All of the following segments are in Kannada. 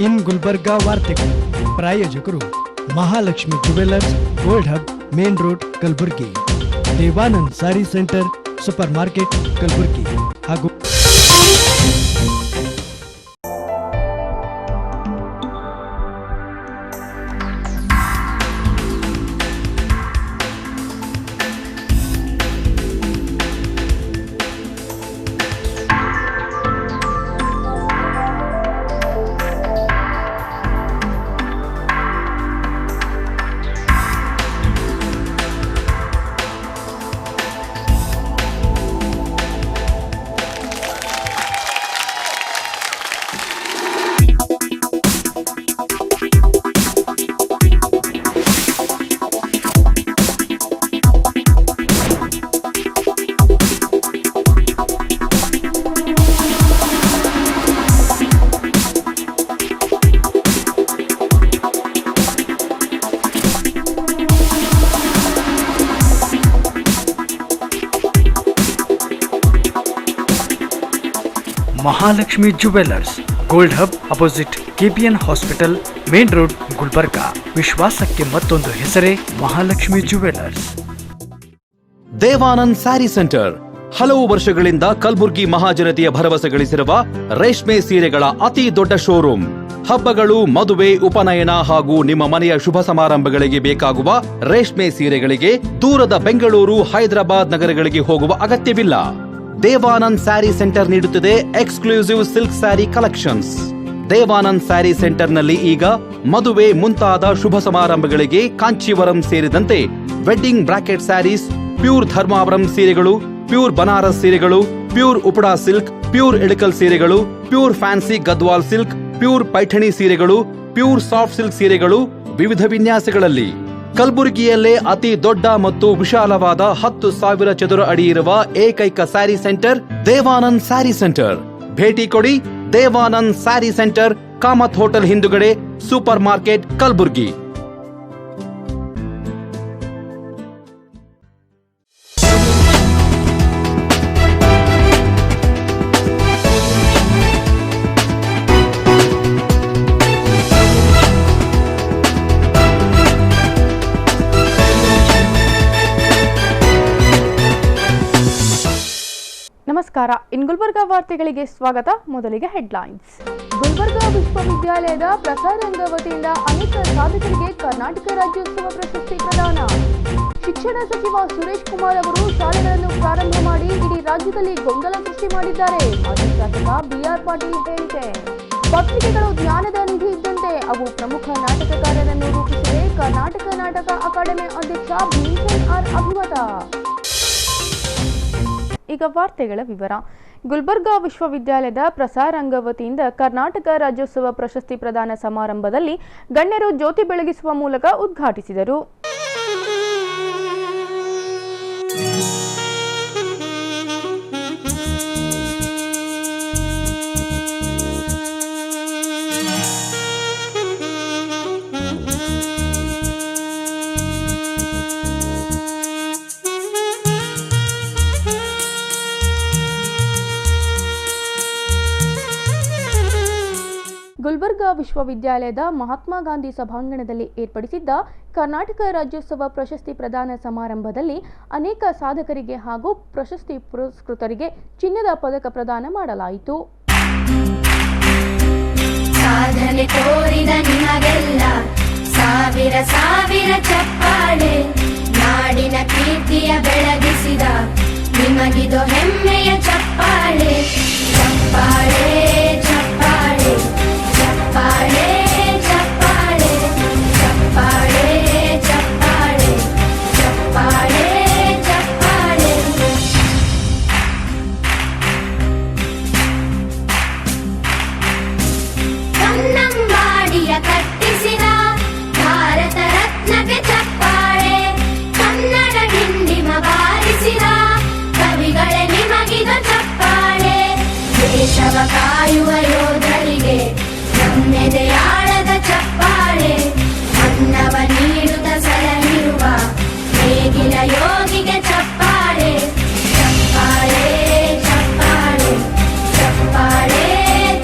ಇನ್ ಗುಲ್ಬರ್ಗಾ ವಾರ್ತೆಗಳು ಪ್ರಾಯೋಜಕರು Mahalakshmi jewellers, gold hub, main road, Kalaburagi. Devanand saree centre, super market, Kalaburagi ಹಾಗೂ Mahalakshmi jewellers, gold hub, opposite KPN hospital, main road, Gulbarga. ವಿಶ್ವಾಸಕ್ಕೆ ಮತ್ತೊಂದು ಹೆಸರೇ Mahalakshmi jewellers. Devanand saree centre ಹಲವು ವರ್ಷಗಳಿಂದ ಕಲಬುರ್ಗಿ ಮಹಾಜನತೆಯ ಭರವಸೆ ಗಳಿಸಿರುವ ರೇಷ್ಮೆ ಸೀರೆಗಳ ಅತಿ ದೊಡ್ಡ ಶೋರೂಮ್. ಹಬ್ಬಗಳು, ಮದುವೆ, ಉಪನಯನ ಹಾಗೂ ನಿಮ್ಮ ಮನೆಯ ಶುಭ ಸಮಾರಂಭಗಳಿಗೆ ಬೇಕಾಗುವ ರೇಷ್ಮೆ ಸೀರೆಗಳಿಗೆ ದೂರದ ಬೆಂಗಳೂರು, ಹೈದರಾಬಾದ್ ನಗರಗಳಿಗೆ ಹೋಗುವ ಅಗತ್ಯವಿಲ್ಲ. ದೇವಾನಂದ್ ಸ್ಯಾರಿ ಸೆಂಟರ್ ನೀಡುತ್ತಿದೆ exclusive silk saree collections. Devanand saree ಸೆಂಟರ್ನಲ್ಲಿ ಈಗ ಮದುವೆ ಮುಂತಾದ ಶುಭ ಸಮಾರಂಭಗಳಿಗೆ ಕಾಂಚೀವರಂ ಸೇರಿದಂತೆ wedding brocade sarees, pure Dharmavaram ಸೀರೆಗಳು, ಪ್ಯೂರ್ ಬನಾರಸ್ ಸೀರೆಗಳು, pure Uppada silk, pure Ilkal ಸೀರೆಗಳು, pure fancy Gadwal silk, pure Paithani ಸೀರೆಗಳು, ಪ್ಯೂರ್ ಸಾಫ್ಟ್ ಸಿಲ್ಕ್ ಸೀರೆಗಳು ವಿವಿಧ ವಿನ್ಯಾಸಗಳಲ್ಲಿ. ಕಲಬುರಗಿಯಲ್ಲೇ ಅತಿ ದೊಡ್ಡ ಮತ್ತು ವಿಶಾಲವಾದ 10,000 ಚದುರ ಅಡಿ ಇರುವ ಏಕೈಕ sari centre Devanand saree centre. ಭೇಟಿ ಕೊಡಿ. Devanand saree centre, Kamath hotel ಹಿಂದುಗಡೆ, ಸೂಪರ್ ಮಾರ್ಕೆಟ್, ಕಲಬುರಗಿ. ನಮಸ್ಕಾರ. ಇನ್ ಗುಲ್ಬರ್ಗಾ ವಾರ್ತೆಗಳಿಗೆ ಸ್ವಾಗತ. ಮೊದಲಿಗೆ ಹೆಡ್ಲೈನ್ಸ್. ಗುಲ್ಬರ್ಗಾ ವಿಶ್ವವಿದ್ಯಾಲಯದ ಪ್ರಸಾರಾಂಗ ವತಿಯಿಂದ ಅನೇಕ ಸಾಧಕರಿಗೆ ಕರ್ನಾಟಕ ರಾಜ್ಯೋತ್ಸವ ಪ್ರಶಸ್ತಿ ಪ್ರದಾನ. ಶಿಕ್ಷಣ ಸಚಿವ ಸುರೇಶ್ ಕುಮಾರ್ ಅವರು ಶಾಲೆಗಳನ್ನು ಪ್ರಾರಂಭ ಮಾಡಿ ಇಡೀ ರಾಜ್ಯದಲ್ಲಿ ಗೊಂದಲ ಸೃಷ್ಟಿ ಮಾಡಿದ್ದಾರೆ. ಮಾಜಿ ಶಾಸಕ ಬಿಆರ್ ಪಾಟೀಲ್ ಹೇಳಿಕೆ. ಪತ್ರಿಕೆಗಳು ಜ್ಞಾನದ ನಿಧಿ ಇದ್ದಂತೆ, ಅವು ಪ್ರಮುಖ ನಾಟಕಕಾರರನ್ನು ರೂಪಿಸಿದೆ. ಕರ್ನಾಟಕ ನಾಟಕ ಅಕಾಡೆಮಿ ಅಧ್ಯಕ್ಷ ಭೀಮಸೇನ್ ಆರ್ ಅಭಿಮತ. ಈಗ ವಾರ್ತೆಗಳ ವಿವರ. ಗುಲ್ಬರ್ಗಾ ವಿಶ್ವವಿದ್ಯಾಲಯದ ಪ್ರಸಾರಾಂಗ ವತಿಯಿಂದ ಕರ್ನಾಟಕ ರಾಜ್ಯೋತ್ಸವ ಪ್ರಶಸ್ತಿ ಪ್ರದಾನ ಸಮಾರಂಭದಲ್ಲಿ ಗಣ್ಯರು ಜ್ಯೋತಿ ಬೆಳಗಿಸುವ ಮೂಲಕ ಉದ್ಘಾಟಿಸಿದರು. ಗುಲ್ಬರ್ಗಾ ವಿಶ್ವವಿದ್ಯಾಲಯದ ಮಹಾತ್ಮ ಗಾಂಧಿ ಸಭಾಂಗಣದಲ್ಲಿ ಏರ್ಪಡಿಸಿದ್ದ ಕರ್ನಾಟಕ ರಾಜ್ಯೋತ್ಸವ ಪ್ರಶಸ್ತಿ ಪ್ರದಾನ ಸಮಾರಂಭದಲ್ಲಿ ಅನೇಕ ಸಾಧಕರಿಗೆ ಹಾಗೂ ಪ್ರಶಸ್ತಿ ಪುರಸ್ಕೃತರಿಗೆ ಚಿನ್ನದ ಪದಕ ಪ್ರದಾನ ಮಾಡಲಾಯಿತು. ಸಾಧನೆ ತೋರಿದ ನಿಮಗೆಲ್ಲ ಸಾವಿರ ಸಾವಿರ ಚಪ್ಪಾಳೆ, ನಾಡಿನ ಕೀರ್ತಿಯ ಬೆಳಗಿಸಿದ ನಿಮಗಿದು ಹೆಮ್ಮೆಯ ಚಪ್ಪಾಳೆ. ಚಪ್ಪಾಳೆ ಚಪ್ಪಾಳೆ ಚಪ್ಪಾಳೆ ಚಪ್ಪಾಳೆ ಚಪ್ಪಾಳೆ ಚಪ್ಪಾಳೆ ಚಪ್ಪಾಳೆ ಚಪ್ಪಾಳೆ. ಕನ್ನಂಬಾಡಿಯ ಕಟ್ಟಿಸಿದ ಭಾರತ ರತ್ನಕ್ಕೆ ಚಪ್ಪಾಳೆ. ಕನ್ನಡ ಡಿಂಡಿಮ ಬಾರಿಸಿದ ಕವಿಗಳೇ ನಿಮಗಿದು ಚಪ್ಪಾಳೆ. ದೇಶವ ಕಾಯುವ ಯೋಧರಿಗೆ ನಮ್ಮೆದೆಯಾಳದ ಚಪ್ಪಾಳೆ. ಅನ್ನವ ನೀಡುತ್ತ ಸಲಹಿರುವ ನೇಗಿಲ ಯೋಗಿಗೆ ಚಪ್ಪಾಳೆ. ಚಪ್ಪಾಳೆ ಚಪ್ಪಾಳೆ ಚಪ್ಪಾಳೆ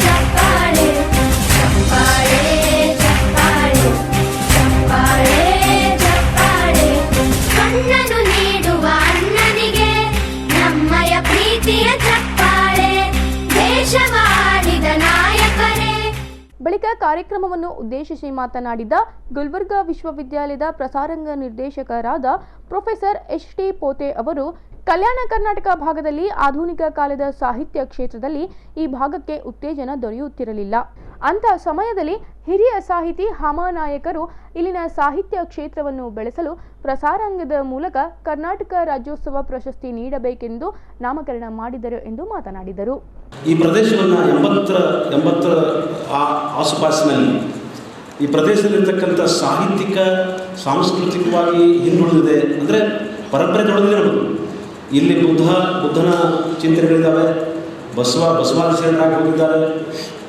ಚಪ್ಪಾಳೆ ಚಪ್ಪಾಳೆ ಬಳಿಕ ಕಾರ್ಯಕ್ರಮವನ್ನು ಉದ್ದೇಶಿಸಿ ಮಾತನಾಡಿದ ಗುಲ್ಬರ್ಗಾ ವಿಶ್ವವಿದ್ಯಾಲಯದ ಪ್ರಸಾರಾಂಗ ನಿರ್ದೇಶಕರಾದ ಪ್ರೊಫೆಸರ್ ಎಚ್.ಟಿ. ಪೋತೆ ಅವರು, ಕಲ್ಯಾಣ ಕರ್ನಾಟಕ ಭಾಗದಲ್ಲಿ ಆಧುನಿಕ ಕಾಲದ ಸಾಹಿತ್ಯ ಕ್ಷೇತ್ರದಲ್ಲಿ ಈ ಭಾಗಕ್ಕೆ ಉತ್ತೇಜನ ದೊರೆಯುತ್ತಿರಲಿಲ್ಲ. ಅಂಥ ಸಮಯದಲ್ಲಿ ಹಿರಿಯ ಸಾಹಿತಿ ಹಾಮಾನಾಯಕರು ಇಲ್ಲಿನ ಸಾಹಿತ್ಯ ಕ್ಷೇತ್ರವನ್ನು ಬೆಳೆಸಲು ಪ್ರಸಾರಾಂಗದ ಮೂಲಕ ಕರ್ನಾಟಕ ರಾಜ್ಯೋತ್ಸವ ಪ್ರಶಸ್ತಿ ನೀಡಬೇಕೆಂದು ನಾಮಕರಣ ಮಾಡಿದರು ಎಂದು ಮಾತನಾಡಿದರು. ಈ ಪ್ರದೇಶವನ್ನು 80 ಆಸುಪಾಸಿನಲ್ಲಿ ಈ ಪ್ರದೇಶದಲ್ಲಿರ್ತಕ್ಕಂಥ ಸಾಹಿತ್ಯಿಕ ಸಾಂಸ್ಕೃತಿಕವಾಗಿ ಹಿಂದುಳಿದಿದೆ, ಅಂದರೆ ಪರಂಪರೆ ತೊಳೆದಿರಬಹುದು. ಇಲ್ಲಿ ಬುದ್ಧನ ಚಿಂತನೆಗಳಿದ್ದಾವೆ, ಬಸವಾದಿ ಶರಣರಾಗಿ ಹೋಗಿದ್ದಾರೆ,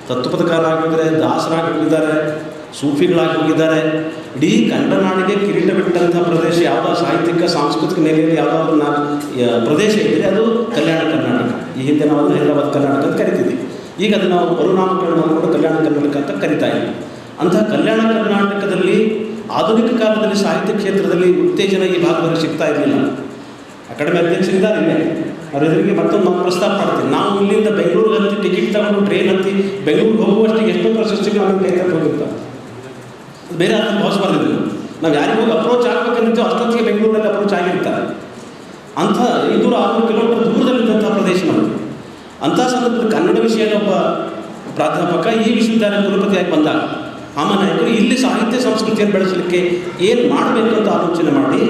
ತತ್ವಪಥಕಾರರಾಗಿ ಹೋಗಿದ್ದಾರೆ, ದಾಸರಾಗಿ ಹೋಗಿದ್ದಾರೆ, ಸೂಫಿಗಳಾಗಿ ಹೋಗಿದ್ದಾರೆ. ಇಡೀ ಕನ್ನಡ ನಾಡಿಗೆ ಕಿರೀಟ ಬಿಟ್ಟಂಥ ಪ್ರದೇಶ ಯಾವುದೋ ಸಾಹಿತ್ಯಿಕ ಸಾಂಸ್ಕೃತಿಕ ನೆಲೆಯಲ್ಲಿ ಯಾವುದಾದ್ರೂ ಪ್ರದೇಶ ಇದ್ದರೆ ಅದು ಕಲ್ಯಾಣ ಕರ್ನಾಟಕ. ಈ ಹಿಂದೆ ನಾವು ಹೈದರಾಬಾದ್ ಕರ್ನಾಟಕ ಅಂತ ಕರಿತಿದ್ವಿ, ಈಗ ಅದನ್ನು ನಾವು ಮರುನಾಮಕರಣ ಮಾಡಿಕೊಂಡು ಕಲ್ಯಾಣ ಕರ್ನಾಟಕ ಅಂತ ಕರಿತಾ ಇದ್ವಿ. ಅಂತಹ ಕಲ್ಯಾಣ ಕರ್ನಾಟಕದಲ್ಲಿ ಆಧುನಿಕ ಕಾಲದಲ್ಲಿ ಸಾಹಿತ್ಯ ಕ್ಷೇತ್ರದಲ್ಲಿ ಉತ್ತೇಜನ ಈ ಭಾಗದಲ್ಲಿ ಸಿಗ್ತಾ ಇರಲಿಲ್ಲ. ಅಕಾಡೆಮಿ ಅಧ್ಯಕ್ಷರಿದ್ದಾರೆ, ಅವ್ರ ಎದುರಿಗೆ ಮತ್ತೊಂದು ಪ್ರಸ್ತಾಪ ಮಾಡ್ತೀನಿ. ನಾವು ಇಲ್ಲಿಂದ ಬೆಂಗಳೂರಿಗೆ ಹತ್ತಿ ಟಿಕೆಟ್ ತಗೊಂಡು ಟ್ರೈನ್ ಹತ್ತಿ ಬೆಂಗಳೂರಿಗೆ ಹೋಗುವಷ್ಟಿಗೆ ಎಷ್ಟೋ ಪ್ರಶಸ್ತಿಗಳು ನಮಗೆ ಕೈ ತಟ್ಟು ಹೋಗಿರ್ತಾರೆ. ಬೇರೆ ಅದನ್ನು ಭಾವಿಸಬಾರ್ದಿಲ್ಲ. ನಾವು ಯಾರಿಗೂ ಅಪ್ರೋಚ್ ಆಗಬೇಕಂತ ಅಷ್ಟೊತ್ತಿಗೆ ಬೆಂಗಳೂರಲ್ಲಿ ಅಪ್ರೋಚ್ ಆಗಿರ್ತಾರೆ. ಅಂಥ 500-600 ಕಿಲೋಮೀಟರ್ ದೂರದಲ್ಲಿದ್ದಂಥ ಪ್ರದೇಶ ನಮಗೆ. ಅಂಥ ಸಂದರ್ಭದಲ್ಲಿ ಕನ್ನಡ ವಿಷಯದ ಒಬ್ಬ ಪ್ರಾಧ್ಯಾಪಕ ಈ ವಿಶ್ವವಿದ್ಯಾಲಯ ಕುಲಪತಿಯಾಗಿ ಬಂದಾಗ ಹಾಮಾನಾಯಕರು ಇಲ್ಲಿ ಸಾಹಿತ್ಯ ಸಂಸ್ಕೃತಿಯನ್ನು ಬೆಳೆಸಲಿಕ್ಕೆ ಏನು ಮಾಡಬೇಕು ಅಂತ ಆಲೋಚನೆ ಮಾಡಿ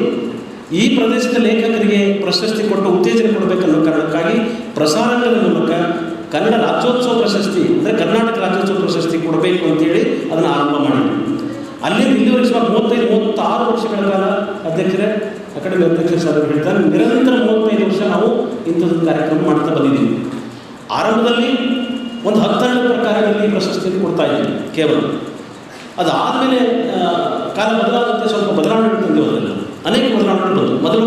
ಈ ಪ್ರದೇಶದ ಲೇಖಕರಿಗೆ ಪ್ರಶಸ್ತಿ ಕೊಟ್ಟು ಉತ್ತೇಜನ ಕೊಡಬೇಕನ್ನೋ ಕಾರಣಕ್ಕಾಗಿ ಪ್ರಸಾರಾಂಗದ ಮೂಲಕ ಕನ್ನಡ ರಾಜ್ಯೋತ್ಸವ ಪ್ರಶಸ್ತಿ, ಅಂದರೆ ಕರ್ನಾಟಕ ರಾಜ್ಯೋತ್ಸವ ಪ್ರಶಸ್ತಿ ಕೊಡಬೇಕು ಅಂತೇಳಿ ಅದನ್ನು ಆರಂಭ ಮಾಡಿದ್ರು. ಅಲ್ಲಿಂದ ಇಲ್ಲಿವರೆಗೆ ಸುಮಾರು 35-36 ವರ್ಷಗಳ ಕಾಲ ಅಧ್ಯಕ್ಷರೇ, ಅಕಾಡೆಮಿ ಅಧ್ಯಕ್ಷರು ಸರ್ ಹೇಳ್ತಾರೆ, ನಿರಂತರ 35 ವರ್ಷ ನಾವು ಇಂಥದ್ದೊಂದು ಕಾರ್ಯಕ್ರಮ ಮಾಡ್ತಾ ಬಂದಿದ್ದೀವಿ. ಆರಂಭದಲ್ಲಿ ಒಂದು 12 ಪ್ರಕಾರಗಳಲ್ಲಿ ಪ್ರಶಸ್ತಿಯನ್ನು ಕೊಡ್ತಾ ಇದ್ದೀವಿ ಕೇವಲ. ಅದಾದಮೇಲೆ ಕಾಲ ಬದಲಾದಂತೆ ಸ್ವಲ್ಪ ಬದಲಾವಣೆ ತಂದಿರೋದಿಲ್ಲ, ಅನೇಕ ಬದಲಾವಣೆಗಳು ಬಂದರು. ಮೊದಲು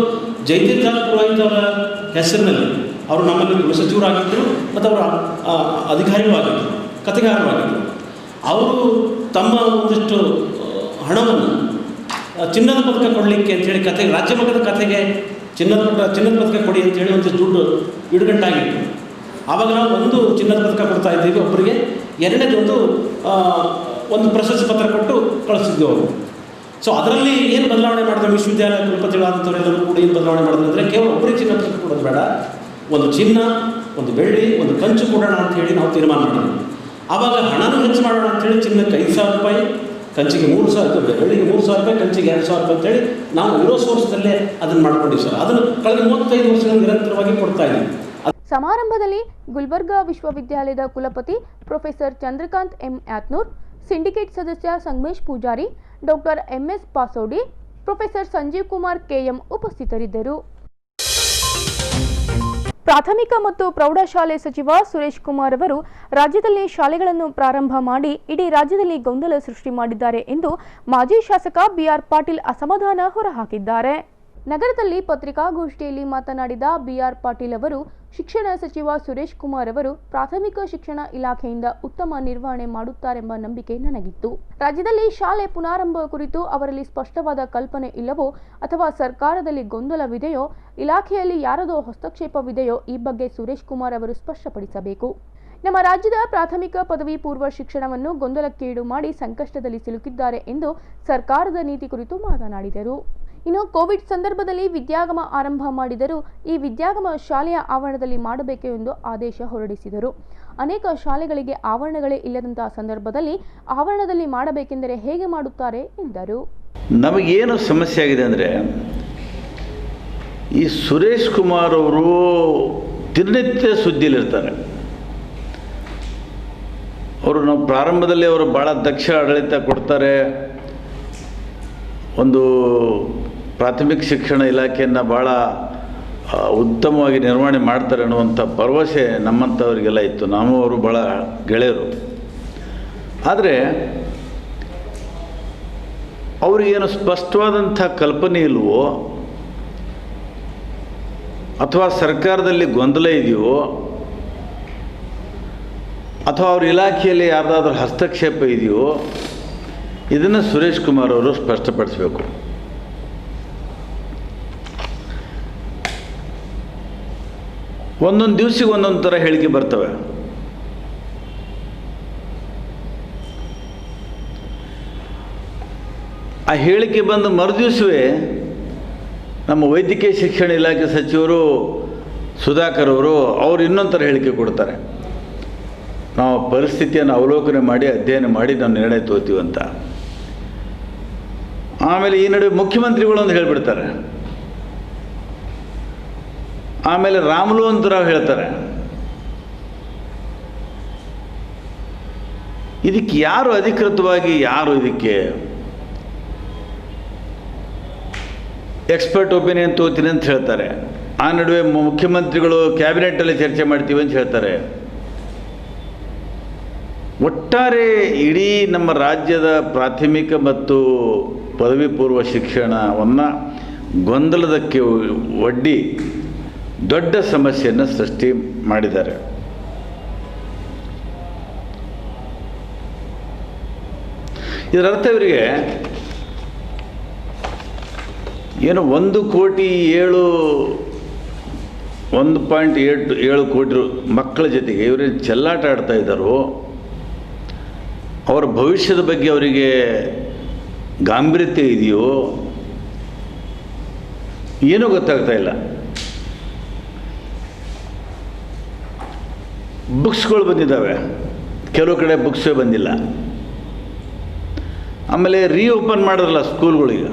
ಜಯತೀರ್ಥ ಪುರೋಹಿತ್ ಅವರ ಹೆಸರಿನಲ್ಲಿ ಅವರು ನಮ್ಮಲ್ಲಿ ಗೃಹ ಸಚಿವರಾಗಿದ್ದರು ಮತ್ತು ಅವರ ಅಧಿಕಾರಿಗಳು ಆಗಿದ್ದರು, ಕಥೆಗಾರರು ಆಗಿದ್ದರು. ಅವರು ತಮ್ಮ ಒಂದಿಷ್ಟು ಹಣವನ್ನು ಚಿನ್ನದ ಪದಕ ಕೊಡಲಿಕ್ಕೆ ಅಂತೇಳಿ ಕಥೆಗೆ, ರಾಜ್ಯ ಮಟ್ಟದ ಕಥೆಗೆ ಚಿನ್ನದ ಪದಕ ಕೊಡಿ ಅಂತೇಳಿ ಒಂದಿಷ್ಟು ದುಡ್ಡು ಇಡುಗಂಟಾಗಿತ್ತು. ಆವಾಗ ನಾವು ಒಂದು ಚಿನ್ನದ ಪದಕ ಕೊಡ್ತಾ ಇದ್ದೀವಿ ಒಬ್ಬರಿಗೆ, ಎರಡನೇದೊಂದು ಒಂದು ಪ್ರಶಸ್ತಿ ಪತ್ರ ಕೊಟ್ಟು ಕಳಿಸಿದ್ವಿ ಅವರು. ಸೊ ಅದರಲ್ಲಿ ಏನು ಬದಲಾವಣೆ ಮಾಡಿದ್ರು, ವಿಶ್ವವಿದ್ಯಾಲಯ ಕುಲಪತಿಗಳಾದಂಥವರೆಲ್ಲರೂ ಕೂಡ ಏನು ಬದಲಾವಣೆ ಮಾಡಿದ್ರು ಅಂದರೆ ಕೇವಲ ಒಬ್ಬರಿಗೆ ಚಿನ್ನ ಪದಕ ಕೊಡೋದು ಬೇಡ, ಒಂದು ಚಿನ್ನ, ಒಂದು ಬೆಳ್ಳಿ, ಒಂದು ಕಂಚು ಕೊಡೋಣ ಅಂಥೇಳಿ ನಾವು ತೀರ್ಮಾನ ಮಾಡಿದ್ವಿ. ಆವಾಗ ಹಣನೂ ಹೆಚ್ಚು ಮಾಡೋಣ ಅಂಥೇಳಿ ಚಿನ್ನಕ್ಕೆ 5,000 ರೂಪಾಯಿ, ಕಂಚಿಗೆ 3,000 ರೂಪಾಯಿ, ಬೆಳ್ಳಿಗೆ 3,000 ರೂಪಾಯಿ, ಕಂಚಿಗೆ 2,000 ರೂಪಾಯಿ ಅಂತೇಳಿ ನಾವು ಇರೋ ಸೋರ್ಸ್ದಲ್ಲೇ ಅದನ್ನು ಮಾಡ್ಕೊಂಡಿವಿ ಸರ್. ಅದನ್ನು ಕಳೆದ 35 ವರ್ಷಗಳು ನಿರಂತರವಾಗಿ ಕೊಡ್ತಾ ಇದ್ದೀವಿ. ಸಮಾರಂಭದಲ್ಲಿ ಗುಲ್ಬರ್ಗಾ ವಿಶ್ವವಿದ್ಯಾಲಯದ ಕುಲಪತಿ professor Chandrakant M Yatnur, syndicate ಸದಸ್ಯ Sangamesh Pujari, doctor MS Pasodi, professor Sanjeev Kumar KM ಉಪಸ್ಥಿತರಿದ್ದರು. ಪ್ರಾಥಮಿಕ ಮತ್ತು ಪ್ರೌಢಶಾಲೆ ಸಚಿವ ಸುರೇಶ್ ಕುಮಾರ್ ಅವರು ರಾಜ್ಯದಲ್ಲಿ ಶಾಲೆಗಳನ್ನು ಪ್ರಾರಂಭ ಮಾಡಿ ಇಡೀ ರಾಜ್ಯದಲ್ಲಿ ಗೊಂದಲ ಸೃಷ್ಟಿ ಮಾಡಿದ್ದಾರೆ ಎಂದು ಮಾಜಿ ಶಾಸಕ ಬಿಆರ್ ಪಾಟೀಲ್ ಅಸಮಾಧಾನ ಹೊರಹಾಕಿದ್ದಾರೆ. ನಗರದಲ್ಲಿ ಪತ್ರಿಕಾಗೋಷ್ಠಿಯಲ್ಲಿ ಮಾತನಾಡಿದ ಬಿಆರ್ ಪಾಟೀಲ್ ಅವರು, ಶಿಕ್ಷಣ ಸಚಿವ ಸುರೇಶ್ ಕುಮಾರ್ ಅವರು ಪ್ರಾಥಮಿಕ ಶಿಕ್ಷಣ ಇಲಾಖೆಯಿಂದ ಉತ್ತಮ ನಿರ್ವಹಣೆ ಮಾಡುತ್ತಾರೆಂಬ ನಂಬಿಕೆ ನನಗಿತ್ತು. ರಾಜ್ಯದಲ್ಲಿ ಶಾಲೆ ಪುನಾರಂಭ ಕುರಿತು ಅವರಲ್ಲಿ ಸ್ಪಷ್ಟವಾದ ಕಲ್ಪನೆ ಇಲ್ಲವೋ ಅಥವಾ ಸರ್ಕಾರದಲ್ಲಿ ಗೊಂದಲವಿದೆಯೋ, ಇಲಾಖೆಯಲ್ಲಿ ಯಾರದೋ ಹಸ್ತಕ್ಷೇಪವಿದೆಯೋ ಈ ಬಗ್ಗೆ ಸುರೇಶ್ ಕುಮಾರ್ ಅವರು ಸ್ಪಷ್ಟಪಡಿಸಬೇಕು. ನಮ್ಮ ರಾಜ್ಯದ ಪ್ರಾಥಮಿಕ ಪದವಿ ಪೂರ್ವ ಶಿಕ್ಷಣವನ್ನು ಗೊಂದಲಕ್ಕೀಡು ಮಾಡಿ ಸಂಕಷ್ಟದಲ್ಲಿ ಸಿಲುಕಿದ್ದಾರೆ ಎಂದು ಸರ್ಕಾರದ ನೀತಿ ಕುರಿತು ಮಾತನಾಡಿದರು. ಇನ್ನು ಕೋವಿಡ್ ಸಂದರ್ಭದಲ್ಲಿ ವಿದ್ಯಾಗಮ ಆರಂಭ ಮಾಡಿದರೂ ಈ ವಿದ್ಯಾಗಮ ಶಾಲೆಯ ಆವರಣದಲ್ಲಿ ಮಾಡಬೇಕು ಎಂದು ಆದೇಶ ಹೊರಡಿಸಿದರು. ಅನೇಕ ಶಾಲೆಗಳಿಗೆ ಆವರಣಗಳೇ ಇಲ್ಲದಂತಹ ಸಂದರ್ಭದಲ್ಲಿ ಆವರಣದಲ್ಲಿ ಮಾಡಬೇಕೆಂದರೆ ಹೇಗೆ ಮಾಡುತ್ತಾರೆ ಎಂದರು. ನಮಗೇನು ಸಮಸ್ಯೆ ಆಗಿದೆ ಅಂದರೆ, ಈ ಸುರೇಶ್ ಕುಮಾರ್ ಅವರು ದಿನನಿತ್ಯ ಸುದ್ದಿಲಿರ್ತಾರೆ. ಅವರು ನಾವು ಪ್ರಾರಂಭದಲ್ಲಿ ಅವರು ಭಾಳ ದಕ್ಷ ಆಡಳಿತ ಕೊಡ್ತಾರೆ, ಒಂದು ಪ್ರಾಥಮಿಕ ಶಿಕ್ಷಣ ಇಲಾಖೆಯನ್ನು ಭಾಳ ಉತ್ತಮವಾಗಿ ನಿರ್ವಹಣೆ ಮಾಡ್ತಾರೆ ಅನ್ನುವಂಥ ಭರವಸೆ ನಮ್ಮಂಥವ್ರಿಗೆಲ್ಲ ಇತ್ತು. ನಾವು ಅವರು ಭಾಳ ಗೆಳೆಯರು. ಆದರೆ ಅವ್ರಿಗೇನು ಸ್ಪಷ್ಟವಾದಂಥ ಕಲ್ಪನೆ ಇಲ್ವೋ ಅಥವಾ ಸರ್ಕಾರದಲ್ಲಿ ಗೊಂದಲ ಇದೆಯೋ ಅಥವಾ ಅವ್ರ ಇಲಾಖೆಯಲ್ಲಿ ಯಾರ್ದಾದ್ರೂ ಹಸ್ತಕ್ಷೇಪ ಇದೆಯೋ, ಇದನ್ನು ಸುರೇಶ್ ಕುಮಾರ್ ಅವರು ಸ್ಪಷ್ಟಪಡಿಸಬೇಕು. ಒಂದೊಂದು ದಿವಸಕ್ಕೆ ಒಂದೊಂದು ಥರ ಹೇಳಿಕೆ ಬರ್ತವೆ. ಆ ಹೇಳಿಕೆ ಬಂದ ಮರುದಿವಸವೇ ನಮ್ಮ ವೈದ್ಯಕೀಯ ಶಿಕ್ಷಣ ಇಲಾಖೆ ಸಚಿವರು ಸುಧಾಕರ್ ಅವರು ಇನ್ನೊಂದು ಥರ ಹೇಳಿಕೆ ಕೊಡ್ತಾರೆ, ನಾವು ಪರಿಸ್ಥಿತಿಯನ್ನು ಅವಲೋಕನೆ ಮಾಡಿ ಅಧ್ಯಯನ ಮಾಡಿ ನಾವು ನಿರ್ಣಯ ತಗೋತೀವಿ ಅಂತ. ಆಮೇಲೆ ಈ ನಡುವೆ ಮುಖ್ಯಮಂತ್ರಿಗಳು ಒಂದು ಹೇಳಿಬಿಡ್ತಾರೆ. ಆಮೇಲೆ ರಾಮುಲು ಅಂತರಾವ್ ಹೇಳ್ತಾರೆ. ಇದಕ್ಕೆ ಯಾರು ಅಧಿಕೃತವಾಗಿ ಯಾರು ಇದಕ್ಕೆ ಎಕ್ಸ್ಪರ್ಟ್ ಒಪಿನಿಯನ್ ತಗೋತೀನಿ ಅಂತ ಹೇಳ್ತಾರೆ. ಆ ನಡುವೆ ಮುಖ್ಯಮಂತ್ರಿಗಳು ಕ್ಯಾಬಿನೆಟ್ಟಲ್ಲಿ ಚರ್ಚೆ ಮಾಡ್ತೀವಿ ಅಂತ ಹೇಳ್ತಾರೆ. ಒಟ್ಟಾರೆ ಇಡೀ ನಮ್ಮ ರಾಜ್ಯದ ಪ್ರಾಥಮಿಕ ಮತ್ತು ಪದವಿ ಪೂರ್ವ ಶಿಕ್ಷಣವನ್ನು ಗೊಂದಲದಕ್ಕೆ ಒಡ್ಡಿ ದೊಡ್ಡ ಸಮಸ್ಯೆಯನ್ನು ಸೃಷ್ಟಿ ಮಾಡಿದ್ದಾರೆ. ಇದರರ್ಥ ಇವರಿಗೆ ಏನು 1.7 ಕೋಟಿ ಮಕ್ಕಳ ಜೊತೆಗೆ ಇವರು ಚೆಲ್ಲಾಟ ಆಡ್ತಾ ಇದ್ದಾರೋ, ಅವರ ಭವಿಷ್ಯದ ಬಗ್ಗೆ ಅವರಿಗೆ ಗಾಂಭೀರ್ಯತೆ ಇದೆಯೋ ಏನೂ ಗೊತ್ತಾಗ್ತಾ ಇಲ್ಲ. ಬುಕ್ಸ್ಗಳು ಬಂದಿದ್ದಾವೆ, ಕೆಲವು ಕಡೆ ಬುಕ್ಸೇ ಬಂದಿಲ್ಲ. ಆಮೇಲೆ ರೀಓಪನ್ ಮಾಡಿದ್ರಲ್ಲ ಸ್ಕೂಲ್ಗಳಿಗೆ,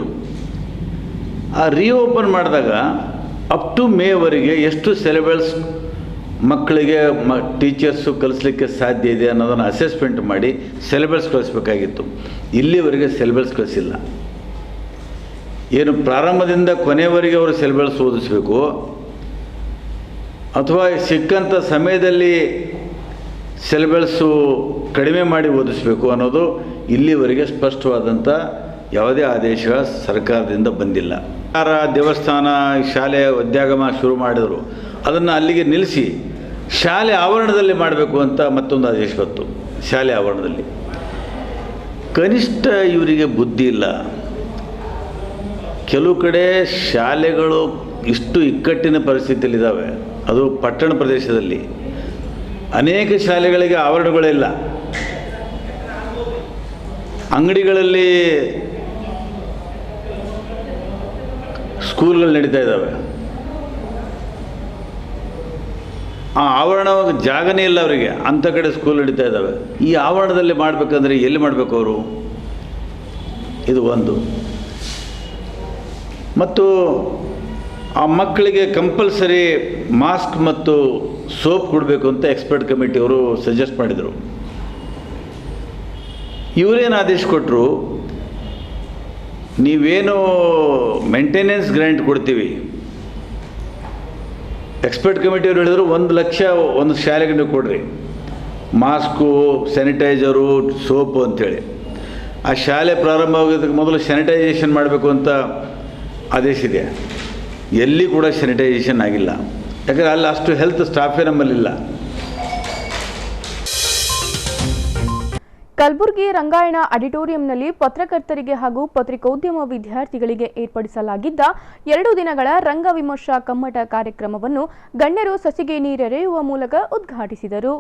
ಆ ರೀಓಪನ್ ಮಾಡಿದಾಗ ಅಪ್ ಟು ಮೇವರೆಗೆ ಎಷ್ಟು ಸಿಲೆಬಸ್ ಮಕ್ಕಳಿಗೆ ಟೀಚರ್ಸು ಕಲಿಸ್ಲಿಕ್ಕೆ ಸಾಧ್ಯ ಇದೆ ಅನ್ನೋದನ್ನು ಅಸೆಸ್ಮೆಂಟ್ ಮಾಡಿ ಸಿಲೆಬಸ್ ಕಳಿಸ್ಬೇಕಾಗಿತ್ತು. ಇಲ್ಲಿವರೆಗೆ ಸಿಲೆಬಸ್ ಕಳಿಸಿಲ್ಲ. ಏನು ಪ್ರಾರಂಭದಿಂದ ಕೊನೆಯವರೆಗೆ ಅವರು ಸಿಲೆಬಸ್ ಓದಿಸ್ಬೇಕು ಅಥವಾ ಸಿಕ್ಕಂಥ ಸಮಯದಲ್ಲಿ ಸಿಲೆಬಸ್ಸು ಕಡಿಮೆ ಮಾಡಿ ಓದಿಸ್ಬೇಕು ಅನ್ನೋದು ಇಲ್ಲಿವರೆಗೆ ಸ್ಪಷ್ಟವಾದಂಥ ಯಾವುದೇ ಆದೇಶ ಸರ್ಕಾರದಿಂದ ಬಂದಿಲ್ಲ. ದೇವಸ್ಥಾನ ಶಾಲೆ ಅಧ್ಯಾಗಮ ಶುರು ಮಾಡಿದರು, ಅದನ್ನು ಅಲ್ಲಿಗೆ ನಿಲ್ಲಿಸಿ ಶಾಲೆ ಆವರಣದಲ್ಲಿ ಮಾಡಬೇಕು ಅಂತ ಮತ್ತೊಂದು ಆದೇಶ ಬಂತು. ಶಾಲೆ ಆವರಣದಲ್ಲಿ ಕನಿಷ್ಠ ಇವರಿಗೆ ಬುದ್ಧಿ ಇಲ್ಲ. ಕೆಲವು ಕಡೆ ಶಾಲೆಗಳು ಇಷ್ಟು ಇಕ್ಕಟ್ಟಿನ ಪರಿಸ್ಥಿತಿಯಲ್ಲಿದ್ದಾವೆ, ಅದು ಪಟ್ಟಣ ಪ್ರದೇಶದಲ್ಲಿ. ಅನೇಕ ಶಾಲೆಗಳಿಗೆ ಆವರಣಗಳಿಲ್ಲ, ಅಂಗಡಿಗಳಲ್ಲಿ ಸ್ಕೂಲ್ಗಳು ನಡೀತಾ ಇದ್ದಾವೆ. ಆ ಆವರಣ ಜಾಗನೇ ಇಲ್ಲ ಅವರಿಗೆ, ಅಂಥ ಕಡೆ ಸ್ಕೂಲ್ ನಡೀತಾ ಇದ್ದಾವೆ. ಈ ಆವರಣದಲ್ಲಿ ಮಾಡಬೇಕಂದ್ರೆ ಎಲ್ಲಿ ಮಾಡಬೇಕು ಅವರು? ಇದು ಒಂದು. ಮತ್ತು ಆ ಮಕ್ಕಳಿಗೆ ಕಂಪಲ್ಸರಿ ಮಾಸ್ಕ್ ಮತ್ತು ಸೋಪ್ ಕೊಡಬೇಕು ಅಂತ ಎಕ್ಸ್ಪರ್ಟ್ ಕಮಿಟಿಯವರು ಸಜೆಸ್ಟ್ ಮಾಡಿದರು. ಇವರೇನು ಆದೇಶ ಕೊಟ್ಟರು, ನೀವೇನು ಮೇಂಟೆನೆನ್ಸ್ ಗ್ರ್ಯಾಂಟ್ ಕೊಡ್ತೀವಿ, ಎಕ್ಸ್ಪರ್ಟ್ ಕಮಿಟಿಯವರು ಹೇಳಿದರು 1 ಲಕ್ಷ ಒಂದು ಶಾಲೆಗೆ ನೀವು ಕೊಡ್ರಿ, ಮಾಸ್ಕು, ಸ್ಯಾನಿಟೈಸರು, ಸೋಪು ಅಂಥೇಳಿ. ಆ ಶಾಲೆ ಪ್ರಾರಂಭ ಆಗೋದಕ್ಕೆ ಮೊದಲು ಸ್ಯಾನಿಟೈಸೇಷನ್ ಮಾಡಬೇಕು ಅಂತ ಆದೇಶ ಇದೆ. ಎಲ್ಲಿ ಕೂಡ ಸ್ಯಾನಿಟೈಸೇಷನ್ ಆಗಿಲ್ಲ, ಯಾಕಂದರೆ ಅಲ್ಲಿ ಅಷ್ಟು ಹೆಲ್ತ್ ಸ್ಟಾಫೇ ನಮ್ಮಲ್ಲಿಲ್ಲ. ಕಲಬುರಗಿ ರಂಗಾಯಣ ಆಡಿಟೋರಿಯಂನಲ್ಲಿ ಪತ್ರಕರ್ತರಿಗೆ ಹಾಗೂ ಪತ್ರಿಕೋದ್ಯಮ ವಿದ್ಯಾರ್ಥಿಗಳಿಗೆ ಏರ್ಪಡಿಸಲಾಗಿದ್ದ 2 ದಿನಗಳ ರಂಗ ವಿಮರ್ಶಾ ಕಮ್ಮಟ ಕಾರ್ಯಕ್ರಮವನ್ನು ಗಣ್ಯರು ಸಸಿಗೆ ನೀರೆರೆಯುವ ಮೂಲಕ ಉದ್ಘಾಟಿಸಿದರು.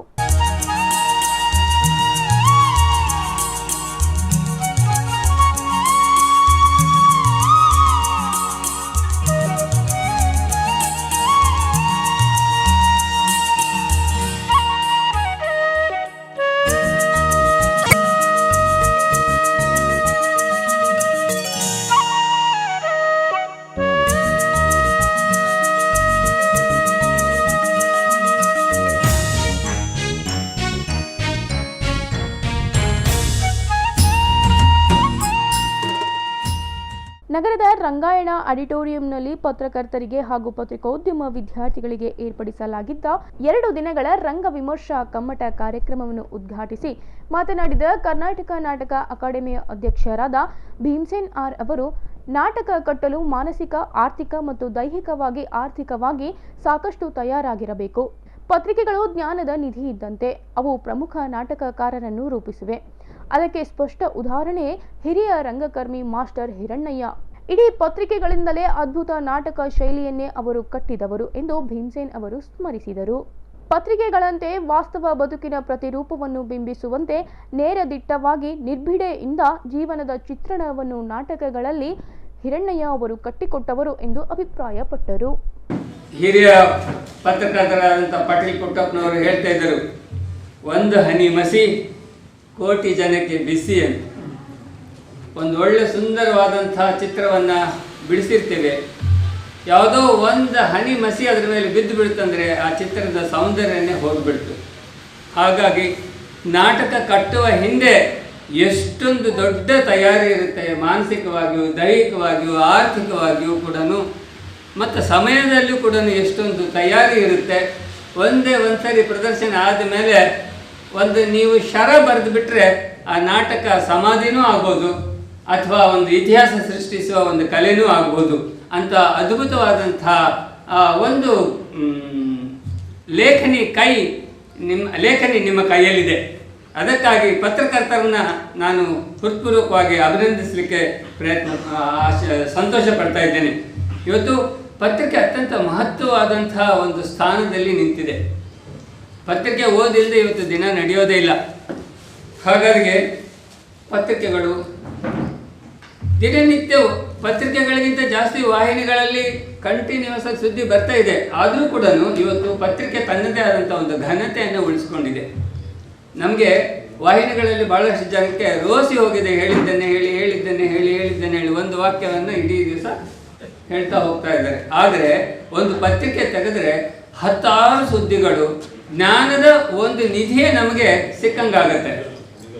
ನಗರದ ರಂಗಾಯಣ ಆಡಿಟೋರಿಯಂನಲ್ಲಿ ಪತ್ರಕರ್ತರಿಗೆ ಹಾಗೂ ಪತ್ರಿಕೋದ್ಯಮ ವಿದ್ಯಾರ್ಥಿಗಳಿಗೆ ಏರ್ಪಡಿಸಲಾಗಿದ್ದ 2 ದಿನಗಳ ರಂಗ ವಿಮರ್ಶಾ ಕಮ್ಮಟ ಕಾರ್ಯಕ್ರಮವನ್ನು ಉದ್ಘಾಟಿಸಿ ಮಾತನಾಡಿದ ಕರ್ನಾಟಕ ನಾಟಕ ಅಕಾಡೆಮಿಯ ಅಧ್ಯಕ್ಷರಾದ ಭೀಮಸೇನ್ ಆರ್ ಅವರು, ನಾಟಕ ಕಟ್ಟಲು ಮಾನಸಿಕ, ಆರ್ಥಿಕ ಮತ್ತು ದೈಹಿಕವಾಗಿ ಆರ್ಥಿಕವಾಗಿ ಸಾಕಷ್ಟು ತಯಾರಾಗಿರಬೇಕು. ಪತ್ರಿಕೆಗಳು ಜ್ಞಾನದ ನಿಧಿ ಇದ್ದಂತೆ, ಅವು ಪ್ರಮುಖ ನಾಟಕಕಾರರನ್ನು ರೂಪಿಸಿವೆ. ಅದಕ್ಕೆ ಸ್ಪಷ್ಟ ಉದಾಹರಣೆ ಹಿರಿಯ ರಂಗಕರ್ಮಿ ಮಾಸ್ಟರ್ ಹಿರಣ್ಣಯ್ಯ. ಇಡೀ ಪತ್ರಿಕೆಗಳಿಂದಲೇ ಅದ್ಭುತ ನಾಟಕ ಶೈಲಿಯನ್ನೇ ಅವರು ಕಟ್ಟಿದವರು ಎಂದು ಭೀಮಸೇನ್ ಅವರು ಸ್ಮರಿಸಿದರು. ಪತ್ರಿಕೆಗಳಂತೆ ವಾಸ್ತವ ಬದುಕಿನ ಪ್ರತಿರೂಪವನ್ನು ಬಿಂಬಿಸುವಂತೆ ನೇರದಿಟ್ಟವಾಗಿ ನಿರ್ಭಿಡೆಯಿಂದ ಜೀವನದ ಚಿತ್ರಣವನ್ನು ನಾಟಕಗಳಲ್ಲಿ ಹಿರಣ್ಣಯ್ಯ ಅವರು ಕಟ್ಟಿಕೊಟ್ಟವರು ಎಂದು ಅಭಿಪ್ರಾಯಪಟ್ಟರು. ಹಿರಿಯ ಪತ್ರಕರ್ತರಾದಂಥ ಪಾಟೀಲ್ ಪುಟ್ಟಪ್ಪನವರು ಹೇಳ್ತಾ ಇದ್ದರು, ಒಂದು ಹನಿ ಮಸಿ ಕೋಟಿ ಜನಕ್ಕೆ ಬಿಸಿ ಅಂತ. ಒಂದು ಒಳ್ಳೆ ಸುಂದರವಾದಂಥ ಚಿತ್ರವನ್ನು ಬಿಡಿಸಿರ್ತೇವೆ, ಯಾವುದೋ ಒಂದು ಹನಿ ಮಸಿ ಅದರ ಮೇಲೆ ಬಿದ್ದು ಬಿಡುತ್ತಂದರೆ ಆ ಚಿತ್ರದ ಸೌಂದರ್ಯನೇ ಹೋಗಿಬಿಡ್ತು. ಹಾಗಾಗಿ ನಾಟಕ ಕಟ್ಟುವ ಹಿಂದೆ ಎಷ್ಟೊಂದು ದೊಡ್ಡ ತಯಾರಿ ಇರುತ್ತೆ, ಮಾನಸಿಕವಾಗಿಯೂ ದೈಹಿಕವಾಗಿಯೂ ಆರ್ಥಿಕವಾಗಿಯೂ ಕೂಡ, ಮತ್ತು ಸಮಯದಲ್ಲೂ ಕೂಡ ಎಷ್ಟೊಂದು ತಯಾರಿ ಇರುತ್ತೆ. ಒಂದು ಸರಿ ಪ್ರದರ್ಶನ ಆದಮೇಲೆ ನೀವು ಶರ ಬರೆದು ಬಿಟ್ಟರೆ ಆ ನಾಟಕ ಸಮಾಧಿನೂ ಆಗ್ಬೋದು, ಅಥವಾ ಒಂದು ಇತಿಹಾಸ ಸೃಷ್ಟಿಸುವ ಒಂದು ಕಲೆನೂ ಆಗ್ಬೋದು ಅಂತ ಅದ್ಭುತವಾದಂಥ ಒಂದು ಲೇಖನಿ ನಿಮ್ಮ ಕೈಯಲ್ಲಿದೆ. ಅದಕ್ಕಾಗಿ ಪತ್ರಕರ್ತರನ್ನ ನಾನು ಹೃತ್ಪೂರ್ವಕವಾಗಿ ಅಭಿನಂದಿಸಲಿಕ್ಕೆ ಸಂತೋಷ ಪಡ್ತಾ ಇದ್ದೇನೆ. ಇವತ್ತು ಪತ್ರಿಕೆ ಅತ್ಯಂತ ಮಹತ್ವವಾದಂಥ ಒಂದು ಸ್ಥಾನದಲ್ಲಿ ನಿಂತಿದೆ. ಪತ್ರಿಕೆ ಓದಿಲ್ಲದೆ ಇವತ್ತು ದಿನ ನಡೆಯೋದೇ ಇಲ್ಲ. ಹಾಗಾಗಿ ಪತ್ರಿಕೆಗಳು ದಿನನಿತ್ಯ ಪತ್ರಿಕೆಗಳಿಗಿಂತ ಜಾಸ್ತಿ ವಾಹಿನಿಗಳಲ್ಲಿ ಕಂಟಿನ್ಯೂಸ್ ಆಗಿ ಸುದ್ದಿ ಬರ್ತಾ ಇದೆ. ಆದರೂ ಕೂಡ ಇವತ್ತು ಪತ್ರಿಕೆ ತನ್ನದೇ ಆದಂಥ ಒಂದು ಘನತೆಯನ್ನು ಉಳಿಸ್ಕೊಂಡಿದೆ. ನಮಗೆ ವಾಹಿನಿಗಳಲ್ಲಿ ಭಾಳಷ್ಟು ಜನಕ್ಕೆ ರೋಸಿ ಹೋಗಿದೆ, ಹೇಳಿದ್ದನ್ನೇ ಹೇಳಿ ಒಂದು ವಾಕ್ಯವನ್ನು ಇಡೀ ದಿವಸ ಹೇಳ್ತಾ ಹೋಗ್ತಾ ಇದ್ದಾರೆ. ಆದರೆ ಒಂದು ಪತ್ರಿಕೆ ತೆಗೆದರೆ 10 ಸುದ್ದಿಗಳು, ಜ್ಞಾನದ ಒಂದು ನಿಧಿಯೇ ನಮಗೆ ಸಿಕ್ಕಂಗಾಗತ್ತೆ.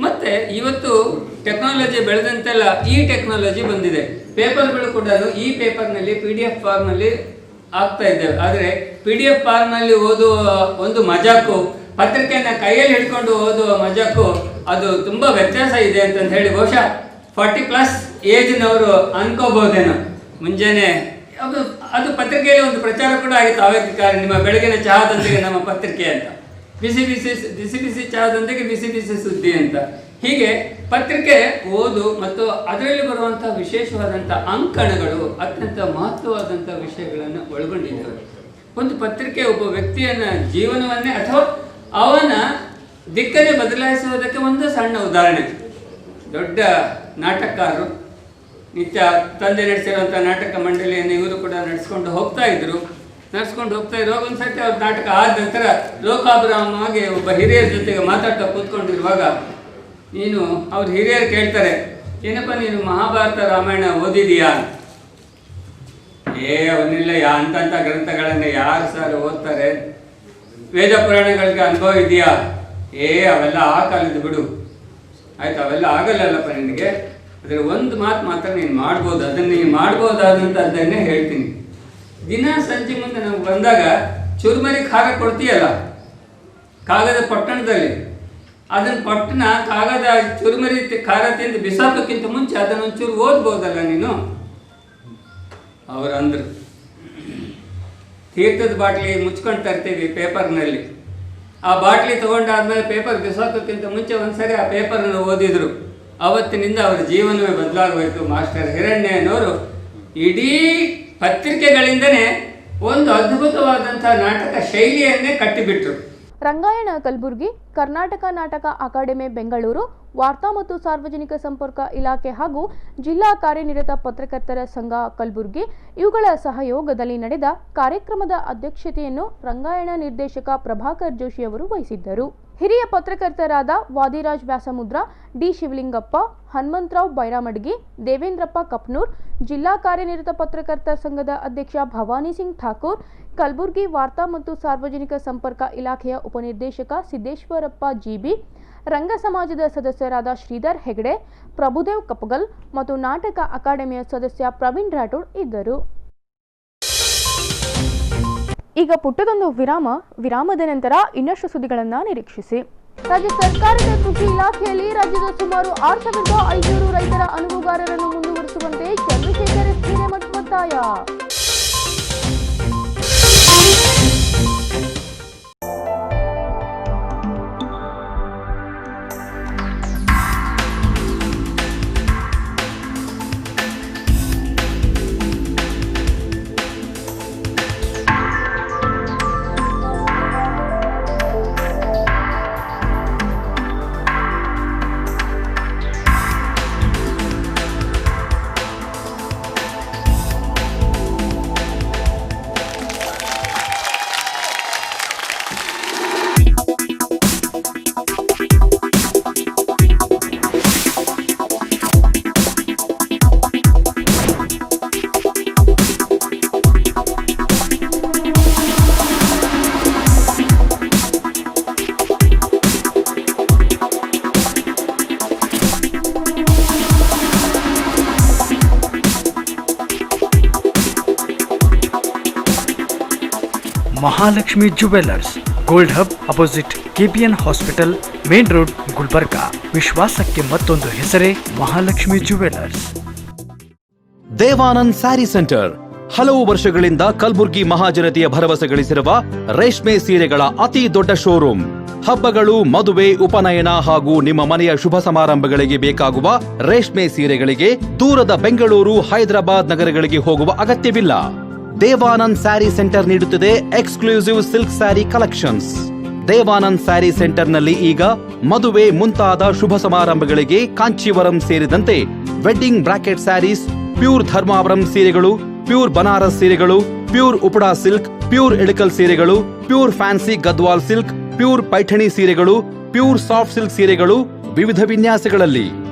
ಮತ್ತು ಇವತ್ತು ಟೆಕ್ನಾಲಜಿ ಬೆಳೆದಂತೆಲ್ಲ ಈ ಟೆಕ್ನಾಲಜಿ ಬಂದಿದೆ. ಪೇಪರ್ಗಳು ಕೂಡ ಈ ಪೇಪರ್ನಲ್ಲಿ PDF ಫಾರ್ಮ್ನಲ್ಲಿ ಆಗ್ತಾ ಇದ್ದೇವೆ. ಆದರೆ PDF ಫಾರ್ಮ್ನಲ್ಲಿ ಓದುವ ಒಂದು ಮಜಾಕು, ಪತ್ರಿಕೆಯನ್ನು ಕೈಯಲ್ಲಿ ಹಿಡ್ಕೊಂಡು ಓದುವ ಮಜಾಕು ಅದು ತುಂಬ ವ್ಯತ್ಯಾಸ ಇದೆ ಅಂತಂದು ಹೇಳಿ ಬಹುಶಃ 40+ ಏಜ್ನವರು ಅನ್ಕೋಬಹುದೇನೋ. ಮುಂಜಾನೆ ಅದು ಪತ್ರಿಕೆಯಲ್ಲಿ ಒಂದು ಪ್ರಚಾರ ಕೂಡ ಆಗಿತ್ತು. ಆವತ್ತಿನ ನಿಮ್ಮ ಬೆಳಗಿನ ಚಹಾದೊಂದಿಗೆ ನಮ್ಮ ಪತ್ರಿಕೆ ಅಂತ, ಬಿಸಿ ಬಿಸಿ ಚಹಾದೊಂದಿಗೆ ಬಿಸಿ ಸುದ್ದಿ ಅಂತ. ಹೀಗೆ ಪತ್ರಿಕೆ ಓದು ಮತ್ತು ಅದರಲ್ಲಿ ಬರುವಂಥ ವಿಶೇಷವಾದಂಥ ಅಂಕಣಗಳು ಅತ್ಯಂತ ಮಹತ್ವವಾದಂಥ ವಿಷಯಗಳನ್ನು ಒಳಗೊಂಡಿದ್ದಾವೆ. ಒಂದು ಪತ್ರಿಕೆ ಒಬ್ಬ ವ್ಯಕ್ತಿಯನ್ನ ಜೀವನವನ್ನೇ ಅಥವಾ ಅವನ ದಿಕ್ಕನ್ನೇ ಬದಲಾಯಿಸುವುದಕ್ಕೆ ಒಂದು ಸಣ್ಣ ಉದಾಹರಣೆ. ದೊಡ್ಡ ನಾಟಕಕಾರರು ನಿತ್ಯ ತಂದೆ ನಡೆಸಿರುವಂಥ ನಾಟಕ ಮಂಡಳಿಯನ್ನು ಇವರು ಕೂಡ ನಡೆಸ್ಕೊಂಡು ಹೋಗ್ತಾ ಇರುವಾಗ ಒಂದು ಸರ್ತಿ ಅವ್ರ ನಾಟಕ ಆದ ನಂತರ ಲೋಕಾಭಿರಾಮವಾಗಿ ಒಬ್ಬ ಹಿರಿಯರ ಜೊತೆಗೆ ಮಾತಾಡ್ತಾ ಕೂತ್ಕೊಂಡಿರುವಾಗ ಅವ್ರ ಹಿರಿಯರು ಕೇಳ್ತಾರೆ, ಏನಪ್ಪ ನೀನು ಮಹಾಭಾರತ ರಾಮಾಯಣ ಓದಿದೀಯಾ? ಅವನ್ನೆಲ್ಲ ಅಂತಂಥ ಗ್ರಂಥಗಳನ್ನು ಯಾರು ಸರ್ ಓದ್ತಾರೆ? ವೇದ ಪುರಾಣಗಳಿಗೆ ಅನುಭವ ಇದೆಯಾ? ಅವೆಲ್ಲ ಆ ಕಾಲದ ಬಿಡು, ಆಯ್ತು, ಅವೆಲ್ಲ ಆಗಲ್ಲಲ್ಲಪ್ಪ ನಿನಗೆ. ಆದರೆ ಒಂದು ಮಾತು ಮಾತ್ರ ನೀನು ಮಾಡ್ಬೋದು, ಅದನ್ನು ನೀನು ಮಾಡ್ಬೋದಾದಂಥದ್ದನ್ನೇ ಹೇಳ್ತೀನಿ. ದಿನ ಸಂಜೆ ಮುಂದೆ ನಮ್ಗೆ ಬಂದಾಗ ಚುರುಮರಿ ಖಾರ ಕೊಡ್ತೀಯಲ್ಲ ಕಾಗದ ಪಟ್ಟಣದಲ್ಲಿ, ಅದನ್ನು ಕಾಗದ ಚುರುಮರಿ ಖಾರ ತಿಂದು ಬಿಸಾಕೋಕ್ಕಿಂತ ಮುಂಚೆ ಅದನ್ನೊಂಚೂರು ಓದ್ಬೋದಲ್ಲ ನೀನು? ಅವರು ಅಂದರು, ತೀರ್ಥದ ಬಾಟ್ಲಿ ಮುಚ್ಕೊಂಡು ತರ್ತೀವಿ ಪೇಪರ್ನಲ್ಲಿ, ಆ ಬಾಟ್ಲಿ ತೊಗೊಂಡಾದ್ಮೇಲೆ ಪೇಪರ್ ಬಿಸಾಕೋಕ್ಕಿಂತ ಮುಂಚೆ ಒಂದ್ಸರಿ ಆ ಪೇಪರನ್ನು ಓದಿದರು. ಅವತ್ತಿನಿಂದ ಅವರ ಜೀವನವೇ ಬದಲಾಗೋಯಿತು. ಮಾಸ್ಟರ್ ಹಿರಣ್ಣಯ್ಯನವರು ಇಡೀ ಪತ್ರಿಕೆಗಳಿಂದನೇ ಒಂದು ಅದ್ಭುತವಾದಂಥ ನಾಟಕ ಶೈಲಿಯನ್ನೇ ಕಟ್ಟಿಬಿಟ್ರು. ರಂಗಾಯಣ ಕಲಬುರಗಿ, ಕರ್ನಾಟಕ ನಾಟಕ ಅಕಾಡೆಮಿ ಬೆಂಗಳೂರು, ವಾರ್ತಾ ಮತ್ತು ಸಾರ್ವಜನಿಕ ಸಂಪರ್ಕ ಇಲಾಖೆ ಹಾಗೂ ಜಿಲ್ಲಾ ಕಾರ್ಯನಿರತ ಪತ್ರಕರ್ತರ ಸಂಘ ಕಲಬುರಗಿ ಇವುಗಳ ಸಹಯೋಗದಲ್ಲಿ ನಡೆದ ಕಾರ್ಯಕ್ರಮದ ಅಧ್ಯಕ್ಷತೆಯನ್ನು ರಂಗಾಯಣ ನಿರ್ದೇಶಕ ಪ್ರಭಾಕರ್ ಜೋಶಿ ಅವರು ವಹಿಸಿದ್ದರು. ಹಿರಿಯ ಪತ್ರಕರ್ತರಾದ ವಾದಿರಾಜ್ ವ್ಯಾಸಮುದ್ರ, ಡಿ ಶಿವಲಿಂಗಪ್ಪ, ಹನುಮಂತರಾವ್ ಬೈರಾಮಡ್ಗಿ, ದೇವೇಂದ್ರಪ್ಪ ಕಪ್ನೂರ್, ಜಿಲ್ಲಾ ಕಾರ್ಯನಿರತ ಪತ್ರಕರ್ತರ ಸಂಘದ ಅಧ್ಯಕ್ಷ ಭವಾನಿ ಸಿಂಗ್ ಠಾಕೂರ್, ಕಲಬುರಗಿ ವಾರ್ತಾ ಮತ್ತು ಸಾರ್ವಜನಿಕ ಸಂಪರ್ಕ ಇಲಾಖೆಯ ಉಪನಿರ್ದೇಶಕ ಸಿದ್ದೇಶ್ವರಪ್ಪ ಜಿಬಿ, ರಂಗ ಸಮಾಜದ ಸದಸ್ಯರಾದ ಶ್ರೀಧರ್ ಹೆಗಡೆ, ಪ್ರಭುದೇವ್ ಕಪಗಲ್ ಮತ್ತು ನಾಟಕ ಅಕಾಡೆಮಿಯ ಸದಸ್ಯ ಪ್ರವೀಣ್ ರಾಠೋಡ್ ಇದ್ದರು. ಈಗ ಪುಟ್ಟದೊಂದು ವಿರಾಮದ ನಂತರ ಇನ್ನಷ್ಟು ಸುದ್ದಿಗಳನ್ನು ನಿರೀಕ್ಷಿಸಿ. ರಾಜ್ಯ ಸರ್ಕಾರದ ಕೃಷಿ ಇಲಾಖೆಯಲ್ಲಿ ರಾಜ್ಯದ ಸುಮಾರು 6500 ರೈತರ ಅನುಭವಗಾರರನ್ನು ಮುಂದುವರಿಸುವಂತೆ ಚಂದ್ರಶೇಖರ್ ಎಸ್ ಹಿರೇಮಠ್ ಒತ್ತಾಯ. Mahalakshmi jewellers, gold hub opposite KPN hospital, main road, Gulbarga. ವಿಶ್ವಾಸಕ್ಕೆ ಮತ್ತೊಂದು ಹೆಸರೇ Mahalakshmi jewellers. Devanand saree centre ಹಲವು ವರ್ಷಗಳಿಂದ ಕಲಬುರ್ಗಿ ಮಹಾಜನತೆಯ ಭರವಸೆ ಗಳಿಸಿರುವ ರೇಷ್ಮೆ ಸೀರೆಗಳ ಅತಿ ದೊಡ್ಡ ಶೋರೂಮ್. ಹಬ್ಬಗಳು, ಮದುವೆ, ಉಪನಯನ ಹಾಗೂ ನಿಮ್ಮ ಮನೆಯ ಶುಭ ಸಮಾರಂಭಗಳಿಗೆ ಬೇಕಾಗುವ ರೇಷ್ಮೆ ಸೀರೆಗಳಿಗೆ ದೂರದ ಬೆಂಗಳೂರು, ಹೈದರಾಬಾದ್ ನಗರಗಳಿಗೆ ಹೋಗುವ ಅಗತ್ಯವಿಲ್ಲ. ದೇವಾನಂದ್ ಸ್ಯಾರಿ ಸೆಂಟರ್ ನೀಡುತ್ತಿದೆ exclusive silk saree collections. Devanand saree ಸೆಂಟರ್ನಲ್ಲಿ ಈಗ ಮದುವೆ ಮುಂತಾದ ಶುಭ ಸಮಾರಂಭಗಳಿಗೆ ಕಾಂಚೀವರಂ ಸೇರಿದಂತೆ wedding brocade sarees, pure Dharmavaram ಸೀರೆಗಳು, ಪ್ಯೂರ್ ಬನಾರಸ್ ಸೀರೆಗಳು, pure Uppada silk, pure Ilkal ಸೀರೆಗಳು, pure fancy Gadwal silk, pure Paithani ಸೀರೆಗಳು, ಪ್ಯೂರ್ ಸಾಫ್ಟ್ ಸಿಲ್ಕ್ ಸೀರೆಗಳು ವಿವಿಧ ವಿನ್ಯಾಸಗಳಲ್ಲಿ.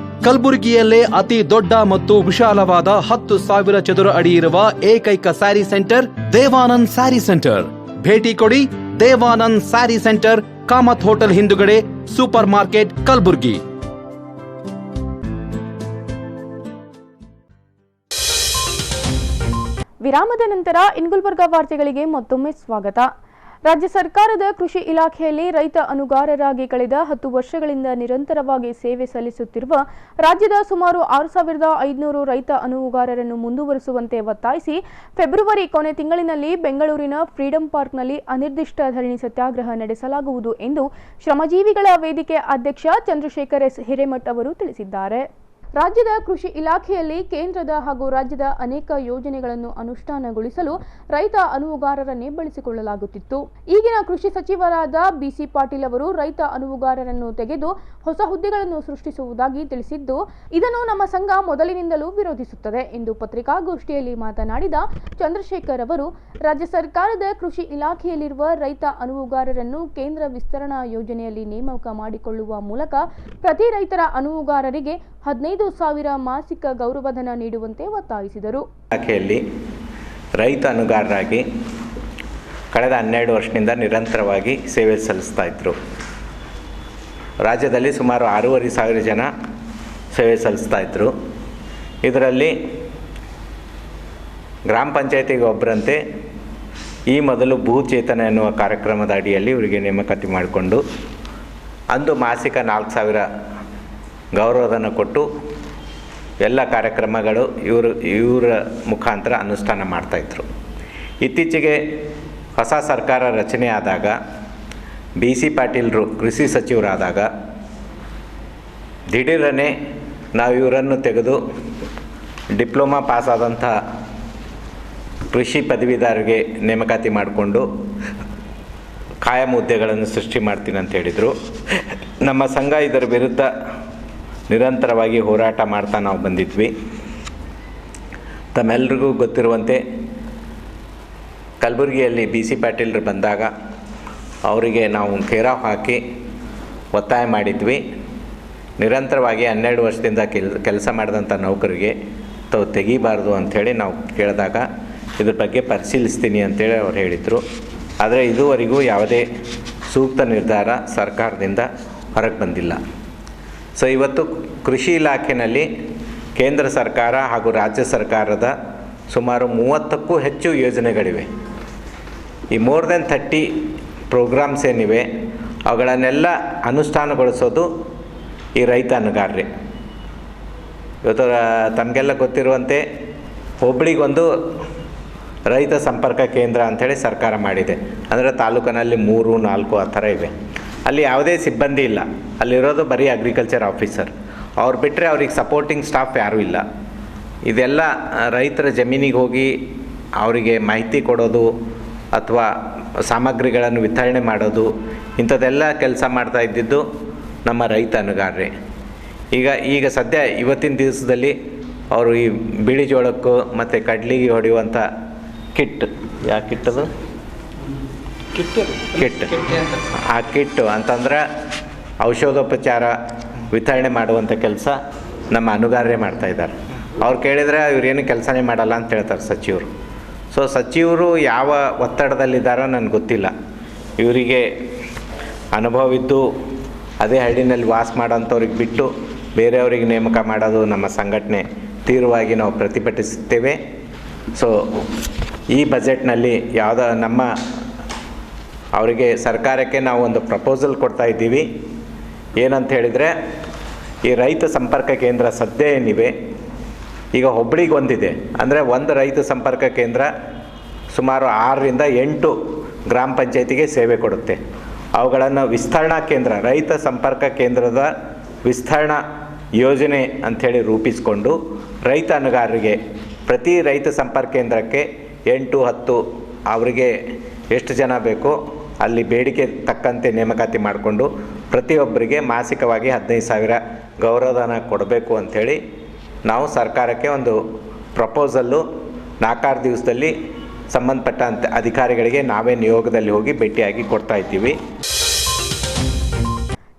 ಕಲಬುರಗಿಯಲ್ಲೇ ಅತಿ ದೊಡ್ಡ ಮತ್ತು ವಿಶಾಲವಾದ 10,000 ಚದುರ ಅಡಿ ಇರುವ ಏಕೈಕ sari centre Devanand saree centre. ಭೇಟಿ ಕೊಡಿ. Devanand saree centre, Kamath hotel ಹಿಂದುಗಡೆ, ಸೂಪರ್ ಮಾರ್ಕೆಟ್, ಕಲಬುರ್ಗಿ. ವಿರಾಮದ ನಂತರ ಗುಲ್ಬರ್ಗಾ ವಾರ್ತೆಗಳಿಗೆ ಮತ್ತೊಮ್ಮೆ ಸ್ವಾಗತ. ರಾಜ್ಯ ಸರ್ಕಾರದ ಕೃಷಿ ಇಲಾಖೆಯಲ್ಲಿ ರೈತ ಅನುಗಾರರಾಗಿ ಕಳೆದ 10 ವರ್ಷಗಳಿಂದ ನಿರಂತರವಾಗಿ ಸೇವೆ ಸಲ್ಲಿಸುತ್ತಿರುವ ರಾಜ್ಯದ ಸುಮಾರು 6,500 ರೈತ ಅನುಗಾರರನ್ನು ಮುಂದುವರಿಸುವಂತೆ ಒತ್ತಾಯಿಸಿ ಫೆಬ್ರವರಿ ಕೊನೆ ತಿಂಗಳಿನಲ್ಲಿ ಬೆಂಗಳೂರಿನ ಫ್ರೀಡಂ ಪಾರ್ಕ್ನಲ್ಲಿ ಅನಿರ್ದಿಷ್ಟ ಧರಣಿ ಸತ್ಯಾಗ್ರಹ ನಡೆಸಲಾಗುವುದು ಎಂದು ಶ್ರಮಜೀವಿಗಳ ವೇದಿಕೆ ಅಧ್ಯಕ್ಷ ಚಂದ್ರಶೇಖರ್ ಎಸ್ ಹಿರೇಮಠ್ ಅವರು ತಿಳಿಸಿದ್ದಾರೆ. ರಾಜ್ಯದ ಕೃಷಿ ಇಲಾಖೆಯಲ್ಲಿ ಕೇಂದ್ರದ ಹಾಗೂ ರಾಜ್ಯದ ಅನೇಕ ಯೋಜನೆಗಳನ್ನು ಅನುಷ್ಠಾನಗೊಳಿಸಲು ರೈತ ಅನುವುಗಾರರನ್ನೇ ಬಳಸಿಕೊಳ್ಳಲಾಗುತ್ತಿತ್ತು. ಈಗಿನ ಕೃಷಿ ಸಚಿವರಾದ ಬಿಸಿ ಪಾಟೀಲ್ ಅವರು ರೈತ ಅನುವುಗಾರರನ್ನು ತೆಗೆದು ಹೊಸ ಹುದ್ದೆಗಳನ್ನು ಸೃಷ್ಟಿಸುವುದಾಗಿ ತಿಳಿಸಿದ್ದು, ಇದನ್ನು ನಮ್ಮ ಸಂಘ ಮೊದಲಿನಿಂದಲೂ ವಿರೋಧಿಸುತ್ತದೆ ಎಂದು ಪತ್ರಿಕಾಗೋಷ್ಠಿಯಲ್ಲಿ ಮಾತನಾಡಿದ ಚಂದ್ರಶೇಖರ್ ಅವರು, ರಾಜ್ಯ ಸರ್ಕಾರದ ಕೃಷಿ ಇಲಾಖೆಯಲ್ಲಿರುವ ರೈತ ಅನುವುಗಾರರನ್ನು ಕೇಂದ್ರ ವಿಸ್ತರಣಾ ಯೋಜನೆಯಲ್ಲಿ ನೇಮಕ ಮಾಡಿಕೊಳ್ಳುವ ಮೂಲಕ ಪ್ರತಿ ರೈತರ ಅನುವುಗಾರರಿಗೆ 15,000 ಮಾಸಿಕ ಗೌರವಧನ ನೀಡುವಂತೆ ಒತ್ತಾಯಿಸಿದರು. ಇಲಾಖೆಯಲ್ಲಿ ರೈತ ಅನುಗಾರರಾಗಿ ಕಳೆದ 12 ವರ್ಷದಿಂದ ನಿರಂತರವಾಗಿ ಸೇವೆ ಸಲ್ಲಿಸ್ತಾ ಇದ್ದರು. ರಾಜ್ಯದಲ್ಲಿ ಸುಮಾರು 6,500 ಜನ ಸೇವೆ ಸಲ್ಲಿಸ್ತಾ ಇದ್ದರು. ಇದರಲ್ಲಿ ಗ್ರಾಮ ಪಂಚಾಯತಿಗೆ ಒಬ್ಬರಂತೆ ಈ ಮೊದಲು ಭೂಚೇತನ ಎನ್ನುವ ಕಾರ್ಯಕ್ರಮದ ಅಡಿಯಲ್ಲಿ ಇವರಿಗೆ ನೇಮಕಾತಿ ಮಾಡಿಕೊಂಡು ಅಂದು ಮಾಸಿಕ 4,000 ಗೌರವಧನ ಕೊಟ್ಟು ಎಲ್ಲ ಕಾರ್ಯಕ್ರಮಗಳು ಇವರ ಮುಖಾಂತರ ಅನುಷ್ಠಾನ ಮಾಡ್ತಾಯಿದ್ರು. ಇತ್ತೀಚೆಗೆ ಹೊಸ ಸರ್ಕಾರ ರಚನೆ ಆದಾಗ ಬಿಸಿ ಪಾಟೀಲರು ಕೃಷಿ ಸಚಿವರಾದಾಗ ದಿಢೀರನೇ ನಾವು ಇವರನ್ನು ತೆಗೆದು ಡಿಪ್ಲೊಮಾ ಪಾಸಾದಂಥ ಕೃಷಿ ಪದವೀಧರಿಗೆ ನೇಮಕಾತಿ ಮಾಡಿಕೊಂಡು ಕಾಯಂ ಹುದ್ದೆಗಳನ್ನು ಸೃಷ್ಟಿ ಮಾಡ್ತೀನಿ ಅಂತ ಹೇಳಿದರು. ನಮ್ಮ ಸಂಘ ಇದರ ವಿರುದ್ಧ ನಿರಂತರವಾಗಿ ಹೋರಾಟ ಮಾಡ್ತಾ ನಾವು ಬಂದಿದ್ವಿ. ತಮ್ಮೆಲ್ಲರಿಗೂ ಗೊತ್ತಿರುವಂತೆ ಕಲಬುರಗಿಯಲ್ಲಿ ಬಿಸಿ ಪಾಟೀಲರು ಬಂದಾಗ ಅವರಿಗೆ ನಾವು ಕೇರಾವ್ ಹಾಕಿ ಒತ್ತಾಯ ಮಾಡಿದ್ವಿ. ನಿರಂತರವಾಗಿ 12 ವರ್ಷದಿಂದ ಕೆಲಸ ಮಾಡಿದಂಥ ನೌಕರಿಗೆ ತಾವು ತೆಗಿಬಾರ್ದು ಅಂಥೇಳಿ ನಾವು ಕೇಳಿದಾಗ ಇದ್ರ ಬಗ್ಗೆ ಪರಿಶೀಲಿಸ್ತೀನಿ ಅಂತೇಳಿ ಅವ್ರು ಹೇಳಿದರು. ಆದರೆ ಇದುವರೆಗೂ ಯಾವುದೇ ಸೂಕ್ತ ನಿರ್ಧಾರ ಸರ್ಕಾರದಿಂದ ಹೊರಗೆ ಬಂದಿಲ್ಲ. ಸೊ ಇವತ್ತು ಕೃಷಿ ಇಲಾಖೆಯಲ್ಲಿ ಕೇಂದ್ರ ಸರ್ಕಾರ ಹಾಗೂ ರಾಜ್ಯ ಸರ್ಕಾರದ ಸುಮಾರು 30ಕ್ಕೂ ಹೆಚ್ಚು ಯೋಜನೆಗಳಿವೆ. ಈ ಮೋರ್ ದೆನ್ 30 ಪ್ರೋಗ್ರಾಮ್ಸ್ ಏನಿವೆ ಅವುಗಳನ್ನೆಲ್ಲ ಅನುಷ್ಠಾನಗೊಳಿಸೋದು ಈ ರೈತ ಅನುಗಾರರೇ. ಇವತ್ತು ತಮಗೆಲ್ಲ ಗೊತ್ತಿರುವಂತೆ ಒಬ್ಬಳಿಗೊಂದು ರೈತ ಸಂಪರ್ಕ ಕೇಂದ್ರ ಅಂಥೇಳಿ ಸರ್ಕಾರ ಮಾಡಿದೆ. ಅಂದರೆ ತಾಲೂಕಿನಲ್ಲಿ 3, 4 ಆ ಥರ ಇವೆ. ಅಲ್ಲಿ ಯಾವುದೇ ಸಿಬ್ಬಂದಿ ಇಲ್ಲ, ಅಲ್ಲಿರೋದು ಬರೀ ಅಗ್ರಿಕಲ್ಚರ್ ಆಫೀಸರ್. ಅವ್ರು ಬಿಟ್ಟರೆ ಅವ್ರಿಗೆ ಸಪೋರ್ಟಿಂಗ್ ಸ್ಟಾಫ್ ಯಾರೂ ಇಲ್ಲ. ಇದೆಲ್ಲ ರೈತರ ಜಮೀನಿಗೆ ಹೋಗಿ ಅವರಿಗೆ ಮಾಹಿತಿ ಕೊಡೋದು ಅಥವಾ ಸಾಮಗ್ರಿಗಳನ್ನು ವಿತರಣೆ ಮಾಡೋದು ಇಂಥದ್ದೆಲ್ಲ ಕೆಲಸ ಮಾಡ್ತಾ ಇದ್ದಿದ್ದು ನಮ್ಮ ರೈತ ಅನುಗಾರರೇ. ಈಗ ಸದ್ಯ ಇವತ್ತಿನ ದಿವಸದಲ್ಲಿ ಅವರು ಈ ಬಿಳಿ ಜೋಳಕ್ಕೂ ಮತ್ತು ಕಡ್ಲಿಗೆ ಹೊಡೆಯುವಂಥ ಕಿಟ್, ಯಾವ ಕಿಟ್ ಅದು ಕಿಟ್ ಆ ಕಿಟ್ಟು ಅಂತಂದ್ರೆ ಔಷಧೋಪಚಾರ ವಿತರಣೆ ಮಾಡುವಂಥ ಕೆಲಸ ನಮ್ಮ ಅನುಗಾರರೇ ಮಾಡ್ತಾಯಿದ್ದಾರೆ. ಅವ್ರು ಕೇಳಿದರೆ ಇವ್ರೇನು ಕೆಲಸನೇ ಮಾಡಲ್ಲ ಅಂತ ಹೇಳ್ತಾರೆ ಸಚಿವರು. ಸೊ ಸಚಿವರು ಯಾವ ಒತ್ತಡದಲ್ಲಿದ್ದಾರೋ ನನಗೆ ಗೊತ್ತಿಲ್ಲ. ಇವರಿಗೆ ಅನುಭವವಿದ್ದು ಅದೇ ಹಳ್ಳಿನಲ್ಲಿ ವಾಸ ಮಾಡೋಂಥವ್ರಿಗೆ ಬಿಟ್ಟು ಬೇರೆಯವರಿಗೆ ನೇಮಕ ಮಾಡೋದು ನಮ್ಮ ಸಂಘಟನೆ ತೀವ್ರವಾಗಿ ನಾವು ಪ್ರತಿಭಟಿಸುತ್ತೇವೆ. ಸೊ ಈ ಬಜೆಟ್ನಲ್ಲಿ ನಮ್ಮ ಅವರಿಗೆ ಸರ್ಕಾರಕ್ಕೆ ನಾವು ಒಂದು ಪ್ರಪೋಸಲ್ ಕೊಡ್ತಾ ಇದ್ದೀವಿ. ಏನಂತ ಹೇಳಿದರೆ, ಈ ರೈತ ಸಂಪರ್ಕ ಕೇಂದ್ರ ಸದ್ಯ ಏನಿವೆ, ಈಗ ಹುಬ್ಬಳ್ಳಿಗೆ ಒಂದಿದೆ. ಅಂದರೆ ಒಂದು ರೈತ ಸಂಪರ್ಕ ಕೇಂದ್ರ ಸುಮಾರು 6ರಿಂದ 8 ಗ್ರಾಮ ಪಂಚಾಯತಿಗೆ ಸೇವೆ ಕೊಡುತ್ತೆ. ಅವುಗಳನ್ನು ವಿಸ್ತರಣಾ ಕೇಂದ್ರ, ರೈತ ಸಂಪರ್ಕ ಕೇಂದ್ರದ ವಿಸ್ತರಣಾ ಯೋಜನೆ ಅಂಥೇಳಿ ರೂಪಿಸಿಕೊಂಡು ರೈತ ಅನುಗಾರರಿಗೆ ಪ್ರತಿ ರೈತ ಸಂಪರ್ಕ ಕೇಂದ್ರಕ್ಕೆ 8-10 ಅವರಿಗೆ ಎಷ್ಟು ಜನ ಬೇಕೋ ಅಲ್ಲಿ ಬೇಡಿಕೆ ತಕ್ಕಂತೆ ನೇಮಕಾತಿ ಮಾಡಿಕೊಂಡು ಪ್ರತಿಯೊಬ್ಬರಿಗೆ ಮಾಸಿಕವಾಗಿ 15,000 ಗೌರವಧನ ಕೊಡಬೇಕು ಅಂಥೇಳಿ ನಾವು ಸರ್ಕಾರಕ್ಕೆ ಒಂದು ಪ್ರಪೋಸಲ್ಲು 4-6 ದಿವಸದಲ್ಲಿ ಸಂಬಂಧಪಟ್ಟ ಅಧಿಕಾರಿಗಳಿಗೆ ನಾವೇ ನಿಯೋಗದಲ್ಲಿ ಹೋಗಿ ಭೇಟಿಯಾಗಿ ಕೊಡ್ತಾ ಇದ್ದೀವಿ.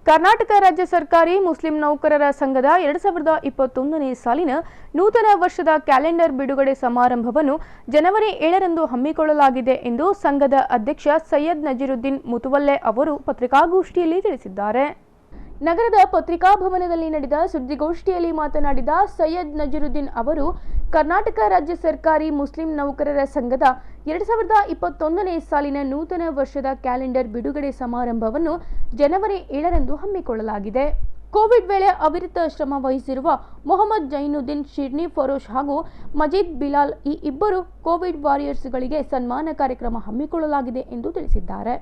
ಕರ್ನಾಟಕ ರಾಜ್ಯ ಸರ್ಕಾರಿ ಮುಸ್ಲಿಂ ನೌಕರರ ಸಂಘದ 2021ನೇ ಸಾಲಿನ ನೂತನ ವರ್ಷದ ಕ್ಯಾಲೆಂಡರ್ ಬಿಡುಗಡೆ ಸಮಾರಂಭವನ್ನು ಜನವರಿ 7ರಂದು ಹಮ್ಮಿಕೊಳ್ಳಲಾಗಿದೆ ಎಂದು ಸಂಘದ ಅಧ್ಯಕ್ಷ ಸೈಯದ್ ನಜೀರುದ್ದೀನ್ ಮುತುವಲ್ಲೆ ಅವರು ಪತ್ರಿಕಾಗೋಷ್ಠಿಯಲ್ಲಿ ತಿಳಿಸಿದ್ದಾರೆ. ನಗರದ ಪತ್ರಿಕಾಭವನದಲ್ಲಿ ನಡೆದ ಸುದ್ದಿಗೋಷ್ಠಿಯಲ್ಲಿ ಮಾತನಾಡಿದ ಸೈಯದ್ ನಜೀರುದ್ದೀನ್ ಅವರು, ಕರ್ನಾಟಕ ರಾಜ್ಯ ಸರ್ಕಾರಿ ಮುಸ್ಲಿಂ ನೌಕರರ ಸಂಘದ 2021ನೇ ಸಾಲಿನ ನೂತನ ವರ್ಷದ ಕ್ಯಾಲೆಂಡರ್ ಬಿಡುಗಡೆ ಸಮಾರಂಭವನ್ನು ಜನವರಿ 7ರಂದು ಹಮ್ಮಿಕೊಳ್ಳಲಾಗಿದೆ. ಕೋವಿಡ್ ವೇಳೆ ಅವಿರತ ಶ್ರಮ ವಹಿಸಿರುವ ಮೊಹಮ್ಮದ್ ಜೈನುದ್ದೀನ್ ಶಿರ್ನಿ ಫರೋಶ್ ಹಾಗೂ ಮಜೀದ್ ಬಿಲಾಲ್ ಈ ಇಬ್ಬರು ಕೋವಿಡ್ ವಾರಿಯರ್ಸ್ಗಳಿಗೆ ಸನ್ಮಾನ ಕಾರ್ಯಕ್ರಮ ಹಮ್ಮಿಕೊಳ್ಳಲಾಗಿದೆ ಎಂದು ತಿಳಿಸಿದ್ದಾರೆ.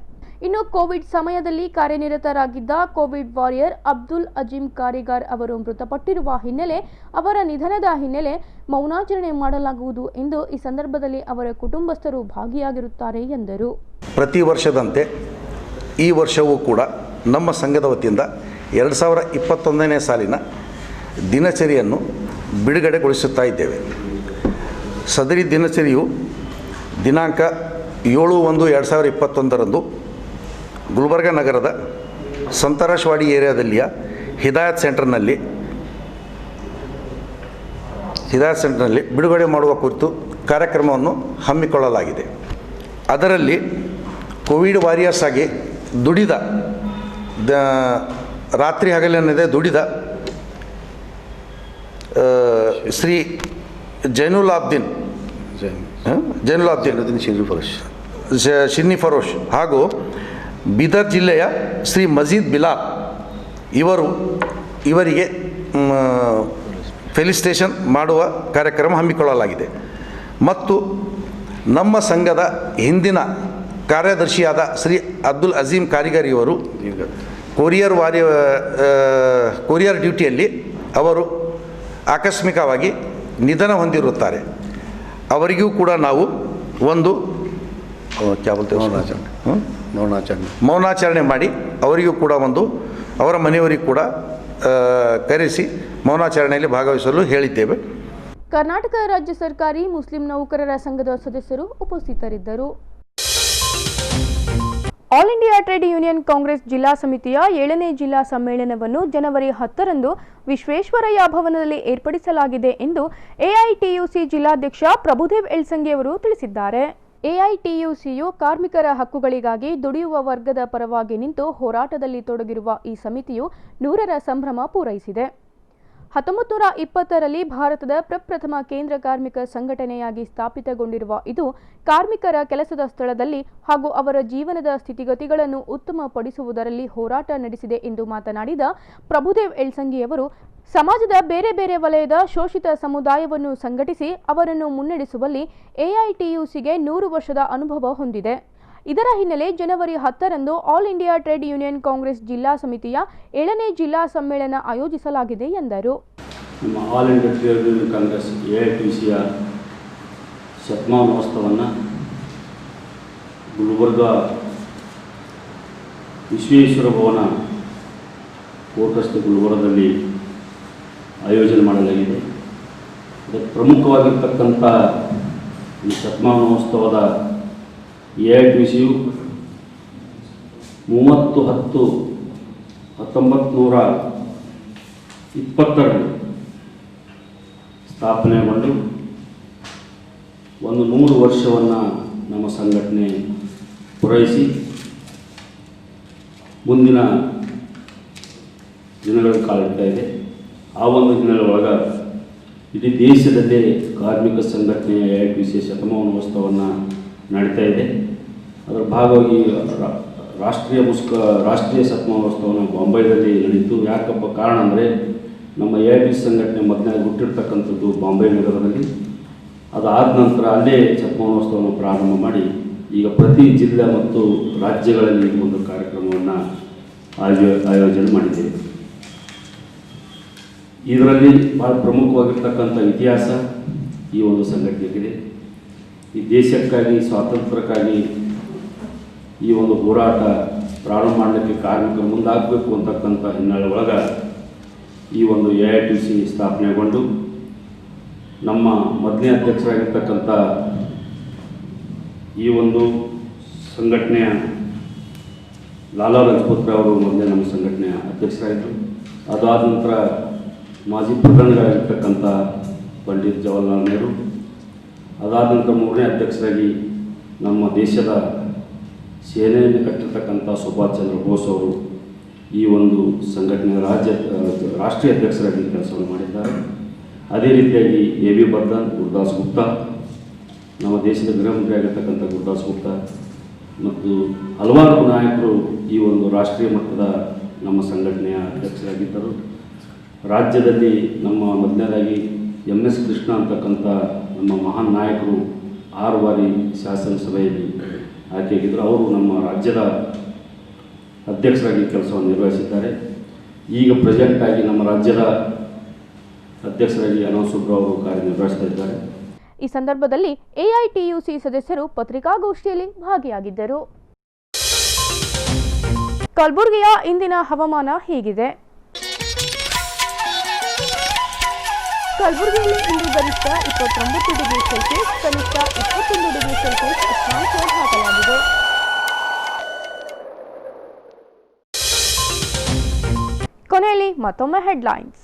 ಇನ್ನು ಕೋವಿಡ್ ಸಮಯದಲ್ಲಿ ಕಾರ್ಯನಿರತರಾಗಿದ್ದ ಕೋವಿಡ್ ವಾರಿಯರ್ ಅಬ್ದುಲ್ ಅಜೀಂ ಕಾರಿಗಾರ್ ಅವರು ಮೃತಪಟ್ಟಿರುವ ಹಿನ್ನೆಲೆ ಅವರ ನಿಧನದ ಹಿನ್ನೆಲೆ ಮೌನಾಚರಣೆ ಮಾಡಲಾಗುವುದು ಎಂದು ಈ ಸಂದರ್ಭದಲ್ಲಿ ಅವರ ಕುಟುಂಬಸ್ಥರು ಭಾಗಿಯಾಗಿರುತ್ತಾರೆ ಎಂದರು. ಪ್ರತಿ ವರ್ಷದಂತೆ ಈ ವರ್ಷವೂ ಕೂಡ ನಮ್ಮ ಸಂಘದ ವತಿಯಿಂದ 2021ನೇ ಸಾಲಿನ ದಿನಚರಿಯನ್ನು ಬಿಡುಗಡೆಗೊಳಿಸುತ್ತಾ ಇದ್ದೇವೆ. ಸದರಿ ದಿನಚರಿಯು ದಿನಾಂಕ 7/1/2021ರಂದು ಗುಲ್ಬರ್ಗ ನಗರದ ಸಂತರಾಶ್ವಾಡಿ ಏರಿಯಾದಲ್ಲಿಯ ಹಿದಾಯತ್ ಸೆಂಟರ್ನಲ್ಲಿ ಬಿಡುಗಡೆ ಮಾಡುವ ಕುರಿತು ಕಾರ್ಯಕ್ರಮವನ್ನು ಹಮ್ಮಿಕೊಳ್ಳಲಾಗಿದೆ. ಅದರಲ್ಲಿ ಕೋವಿಡ್ ವಾರಿಯರ್ಸ್ ಆಗಿ ದುಡಿದ ರಾತ್ರಿ ಹಗಲೆನ್ನದೇ ದುಡಿದ ಶ್ರೀ ಜೈನುಲಾಬ್ದೀನ್ ಶಿರ್ನಿ ಫರೋಶ್ ಹಾಗೂ ಬೀದರ್ ಜಿಲ್ಲೆಯ ಶ್ರೀ ಮಜೀದ್ ಬಿಲಾಲ್ ಇವರಿಗೆ ಫೆಲಿಸಿಟೇಷನ್ ಮಾಡುವ ಕಾರ್ಯಕ್ರಮ ಹಮ್ಮಿಕೊಳ್ಳಲಾಗಿದೆ. ಮತ್ತು ನಮ್ಮ ಸಂಘದ ಹಿಂದಿನ ಕಾರ್ಯದರ್ಶಿಯಾದ ಶ್ರೀ ಅಬ್ದುಲ್ ಅಜೀಂ ಕಾರಿಗಾರ್ ಇವರು ಕೊರಿಯರ್ ಡ್ಯೂಟಿಯಲ್ಲಿ ಅವರು ಆಕಸ್ಮಿಕವಾಗಿ ನಿಧನ ಹೊಂದಿರುತ್ತಾರೆ. ಅವರಿಗೂ ಕೂಡ ನಾವು ಒಂದು ಮೌನಾಚರಣೆ ಮಾಡಿ ಅವರಿಗೂ ಕೂಡ ಅವರ ಮನೆಯವರಿಗೂ ಕೂಡ ಕರೆಸಿ ಮೌನಾಚರಣೆಯಲ್ಲಿ ಭಾಗವಹಿಸಲು ಹೇಳಿದ್ದೇವೆ. ಕರ್ನಾಟಕ ರಾಜ್ಯ ಸರ್ಕಾರಿ ಮುಸ್ಲಿಂ ನೌಕರರ ಸಂಘದ ಸದಸ್ಯರು ಉಪಸ್ಥಿತರಿದ್ದರು. All India trade union congress ಜಿಲ್ಲಾ ಸಮಿತಿಯ 7ನೇ ಜಿಲ್ಲಾ ಸಮ್ಮೇಳನವನ್ನು ಜನವರಿ 10ರಂದು ವಿಶ್ವೇಶ್ವರಯ್ಯ ಭವನದಲ್ಲಿ ಏರ್ಪಡಿಸಲಾಗಿದೆ ಎಂದು ಎಐಟಿಯುಸಿ ಜಿಲ್ಲಾಧ್ಯಕ್ಷ ಪ್ರಭುದೇವ್ ಎಳ್ಸಂಗಿ ಅವರು ತಿಳಿಸಿದ್ದಾರೆ. ಎಐಟಿಯುಸಿಯು ಕಾರ್ಮಿಕರ ಹಕ್ಕುಗಳಿಗಾಗಿ ದುಡಿಯುವ ವರ್ಗದ ಪರವಾಗಿ ನಿಂತು ಹೋರಾಟದಲ್ಲಿ ತೊಡಗಿರುವ ಈ ಸಮಿತಿಯು 100ರ ಸಂಭ್ರಮ ಪೂರೈಸಿದೆ. 1920ರಲ್ಲಿ ಭಾರತದ ಪ್ರಪ್ರಥಮ ಕೇಂದ್ರ ಕಾರ್ಮಿಕ ಸಂಘಟನೆಯಾಗಿ ಸ್ಥಾಪಿತಗೊಂಡಿರುವ ಇದು ಕಾರ್ಮಿಕರ ಕೆಲಸದ ಸ್ಥಳದಲ್ಲಿ ಹಾಗೂ ಅವರ ಜೀವನದ ಸ್ಥಿತಿಗತಿಗಳನ್ನು ಉತ್ತಮಪಡಿಸುವುದರಲ್ಲಿ ಹೋರಾಟ ನಡೆಸಿದೆ ಎಂದು ಮಾತನಾಡಿದ ಪ್ರಭುದೇವ್ ಎಳ್ಸಂಗಿಯವರು, ಸಮಾಜದ ಬೇರೆ ಬೇರೆ ವಲಯದ ಶೋಷಿತ ಸಮುದಾಯವನ್ನು ಸಂಘಟಿಸಿ ಅವರನ್ನು ಮುನ್ನಡೆಸುವಲ್ಲಿ ಎಐಟಿಯುಸಿಗೆ 100 ವರ್ಷದ ಅನುಭವ ಹೊಂದಿದೆ. ಇದರ ಹಿನ್ನೆಲೆ ಜನವರಿ 10ರಂದು all India trade union congress ಜಿಲ್ಲಾ ಸಮಿತಿಯ 7ನೇ ಜಿಲ್ಲಾ ಸಮ್ಮೇಳನ ಆಯೋಜಿಸಲಾಗಿದೆ ಎಂದರು. ನಮ್ಮ all India trade union congress ಎಐಟಿಯುಸಿಯ ಶತಮಾನೋತ್ಸವವನ್ನು ಗುಲ್ಬರ್ಗ ವಿಶ್ವೇಶ್ವರ ಭವನ ಕೋರ್ಟ್ ಗುಲ್ಬರ್ಗದಲ್ಲಿ ಆಯೋಜನೆ ಮಾಡಲಾಗಿದೆ. ಅದಕ್ಕೆ ಪ್ರಮುಖವಾಗಿರ್ತಕ್ಕಂಥ ಈ ಶತಮಾನೋತ್ಸವದ ಎಐಟಿಯುಸಿಯು 30/10/1920ರಲ್ಲಿ ಸ್ಥಾಪನೆಗೊಂಡು ಒಂದು 100 ವರ್ಷವನ್ನು ನಮ್ಮ ಸಂಘಟನೆ ಪೂರೈಸಿ ಮುಂದಿನ ದಿನಗಳಲ್ಲಿ ಕಾಲಿಡ್ತಾ ಇದೆ. ಆ ಒಂದು ದಿನಗಳೊಳಗೆ ಇಡೀ ದೇಶದಲ್ಲೇ ಕಾರ್ಮಿಕ ಸಂಘಟನೆಯ ಎಐಟಿಯುಸಿಯ ಶತಮಾನೋತ್ಸವವನ್ನು ನಡೀತಾ ಇದೆ. ಅದರ ಭಾಗವಾಗಿ ರಾಷ್ಟ್ರೀಯ ಸತ್ ಮಹೋತ್ಸವವನ್ನು ಬಾಂಬೆದಲ್ಲಿ ನಡೀತು. ಯಾಕಪ್ಪ ಕಾರಣ ಅಂದರೆ ನಮ್ಮ AITC ಸಂಘಟನೆ ಮೊದಲೇ ಹುಟ್ಟಿರ್ತಕ್ಕಂಥದ್ದು ಬಾಂಬೆ ನಗರದಲ್ಲಿ. ಅದಾದ ನಂತರ ಅಲ್ಲೇ ಸತ್ ಮಹೋತ್ಸವವನ್ನು ಪ್ರಾರಂಭ ಮಾಡಿ ಈಗ ಪ್ರತಿ ಜಿಲ್ಲೆ ಮತ್ತು ರಾಜ್ಯಗಳಲ್ಲಿ ಒಂದು ಕಾರ್ಯಕ್ರಮವನ್ನು ಆಯೋಜನೆ ಮಾಡಿದ್ದೇವೆ. ಇದರಲ್ಲಿ ಭಾಳ ಪ್ರಮುಖವಾಗಿರ್ತಕ್ಕಂಥ ಇತಿಹಾಸ ಈ ಒಂದು ಸಂಘಟನೆಗಿದೆ. ಈ ದೇಶಕ್ಕಾಗಿ ಸ್ವಾತಂತ್ರ್ಯಕ್ಕಾಗಿ ಈ ಒಂದು ಹೋರಾಟ ಪ್ರಾರಂಭ ಮಾಡಲಿಕ್ಕೆ ಕಾರ್ಮಿಕರು ಮುಂದಾಗಬೇಕು ಅಂತಕ್ಕಂಥ ಹಿನ್ನೆಲೆ ಒಳಗೆ ಈ ಒಂದು AITC ಸ್ಥಾಪನೆಗೊಂಡು ನಮ್ಮ ಮೊದಲನೇ ಅಧ್ಯಕ್ಷರಾಗಿರ್ತಕ್ಕಂಥ ಈ ಒಂದು ಸಂಘಟನೆಯ ಲಾಲಾ ಲಜಪತ್ ರಾಯ್ ಅವರು ಮೊದಲೇ ನಮ್ಮ ಸಂಘಟನೆಯ ಅಧ್ಯಕ್ಷರಾಗಿದ್ದರು. ಅದಾದ ನಂತರ ಮಾಜಿ ಪ್ರಧಾನಿಗಳಾಗಿರ್ತಕ್ಕಂಥ ಪಂಡಿತ್ ಜವಾಹರ್ಲಾಲ್ ನೆಹರು, ಅದಾದ ನಂತರ ಮೂರನೇ ಅಧ್ಯಕ್ಷರಾಗಿ ನಮ್ಮ ದೇಶದ ಸೇನೆಯನ್ನು ಕಟ್ಟಿರ್ತಕ್ಕಂಥ ಸುಭಾಷ್ ಚಂದ್ರ ಬೋಸ್ ಅವರು ಈ ಒಂದು ಸಂಘಟನೆಯ ರಾಷ್ಟ್ರೀಯ ಅಧ್ಯಕ್ಷರಾಗಿ ಕೆಲಸವನ್ನು ಮಾಡಿದ್ದಾರೆ. ಅದೇ ರೀತಿಯಾಗಿ AB ಬರ್ಧನ್, ಗುರುದಾಸ್ ಗುಪ್ತಾ, ನಮ್ಮ ದೇಶದ ಗೃಹ ಮಂತ್ರಿ ಆಗಿರ್ತಕ್ಕಂಥ ಗುರುದಾಸ್ ಗುಪ್ತಾ ಮತ್ತು ಹಲವಾರು ನಾಯಕರು ಈ ಒಂದು ರಾಷ್ಟ್ರೀಯ ಮಟ್ಟದ ನಮ್ಮ ಸಂಘಟನೆಯ ಅಧ್ಯಕ್ಷರಾಗಿದ್ದರು. ರಾಜ್ಯದಲ್ಲಿ ನಮ್ಮ ಮೊದಲನೇದಾಗಿ MS ಕೃಷ್ಣ ಅಂತಕ್ಕಂಥ ನಮ್ಮ ಮಹಾನ್ ನಾಯಕರು 6 ಬಾರಿ ಶಾಸನಸಭೆಯಲ್ಲಿ ಆಯ್ಕೆಯಾಗಿದ್ದರು. ಅವರು ನಮ್ಮ ರಾಜ್ಯದ ಅಧ್ಯಕ್ಷರಾಗಿ ಕೆಲಸವನ್ನು ನಿರ್ವಹಿಸಿದ್ದಾರೆ. ಈಗ ಪ್ರೆಸೆಂಟಾಗಿ ನಮ್ಮ ರಾಜ್ಯದ ಅಧ್ಯಕ್ಷರಾಗಿ ಅನಂತಸುಬ್ರಾವ್ ಅವರು ಕಾರ್ಯನಿರ್ವಹಿಸ್ತಾ ಇದ್ದಾರೆ. ಈ ಸಂದರ್ಭದಲ್ಲಿ AITUC ಸದಸ್ಯರು ಪತ್ರಿಕಾಗೋಷ್ಠಿಯಲ್ಲಿ ಭಾಗಿಯಾಗಿದ್ದರು. ಕಲಬುರಗಿಯ ಇಂದಿನ ಹವಾಮಾನ ಹೀಗಿದೆ. ಕಲಬುರಗಿಯಲ್ಲಿ ಇಂದು ಗರಿಷ್ಠ 29 ಡಿಗ್ರಿ ಸೆಲ್ಸಿಯಸ್, ಕನಿಷ್ಠ 21 ಡಿಗ್ರಿ ಸೆಲ್ಸಿಯಸ್ ಉಷ್ಣಾಂಶ ದಾಖಲಾಗಿದೆ. ಕೊನೆಯಲ್ಲಿ ಮತ್ತೊಮ್ಮೆ ಹೆಡ್ಲೈನ್ಸ್.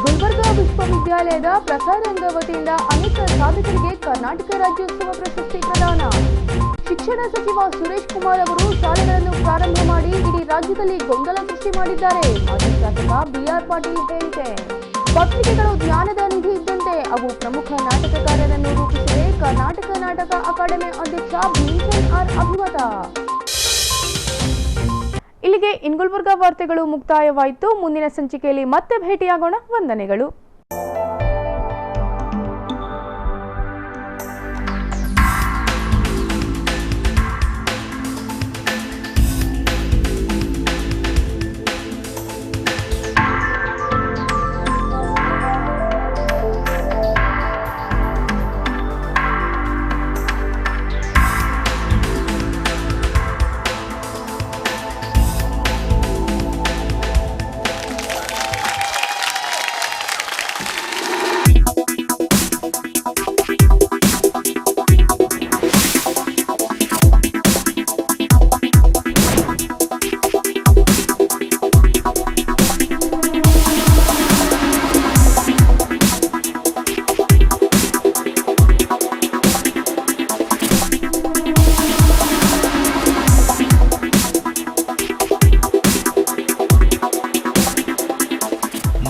ಗುಲ್ಬರ್ಗಾ ವಿಶ್ವವಿದ್ಯಾಲಯದ ಪ್ರಸಾರಾಂಗ ವತಿಯಿಂದ ಅನೇಕ ಸಾಧಕರಿಗೆ ಕರ್ನಾಟಕ ರಾಜ್ಯೋತ್ಸವ ಪ್ರಶಸ್ತಿ ಪ್ರದಾನ. ಶಿಕ್ಷಣ ಸಚಿವ ಸುರೇಶ್ ಕುಮಾರ್ ಅವರು ಶಾಲೆಗಳನ್ನು ಪ್ರಾರಂಭ ಮಾಡಿ ಇಡೀ ರಾಜ್ಯದಲ್ಲಿ ಗೊಂದಲ ಸೃಷ್ಟಿ ಮಾಡಿದ್ದಾರೆ. ಮಾಜಿ ಶಾಸಕ BR ಪಾಟೀಲ್ ಹೇಳಿಕೆ. ಪತ್ರಿಕೆಗಳು ಜ್ಞಾನದ ನಿಧಿ ಇದ್ದಂತೆ, ಅವು ಪ್ರಮುಖ ನಾಟಕಕಾರರನ್ನು ರೂಪಿಸಿದೆ. ಕರ್ನಾಟಕ ನಾಟಕ ಅಕಾಡೆಮಿ ಅಧ್ಯಕ್ಷ ಭೀಮಸೇನ್ R ಅಭಿಮತ. ಇಲ್ಲಿಗೆ ಗುಲ್ಬರ್ಗಾ ವಾರ್ತೆಗಳು ಮುಕ್ತಾಯವಾಯಿತು. ಮುಂದಿನ ಸಂಚಿಕೆಯಲ್ಲಿ ಮತ್ತೆ ಭೇಟಿಯಾಗೋಣ. ವಂದನೆಗಳು.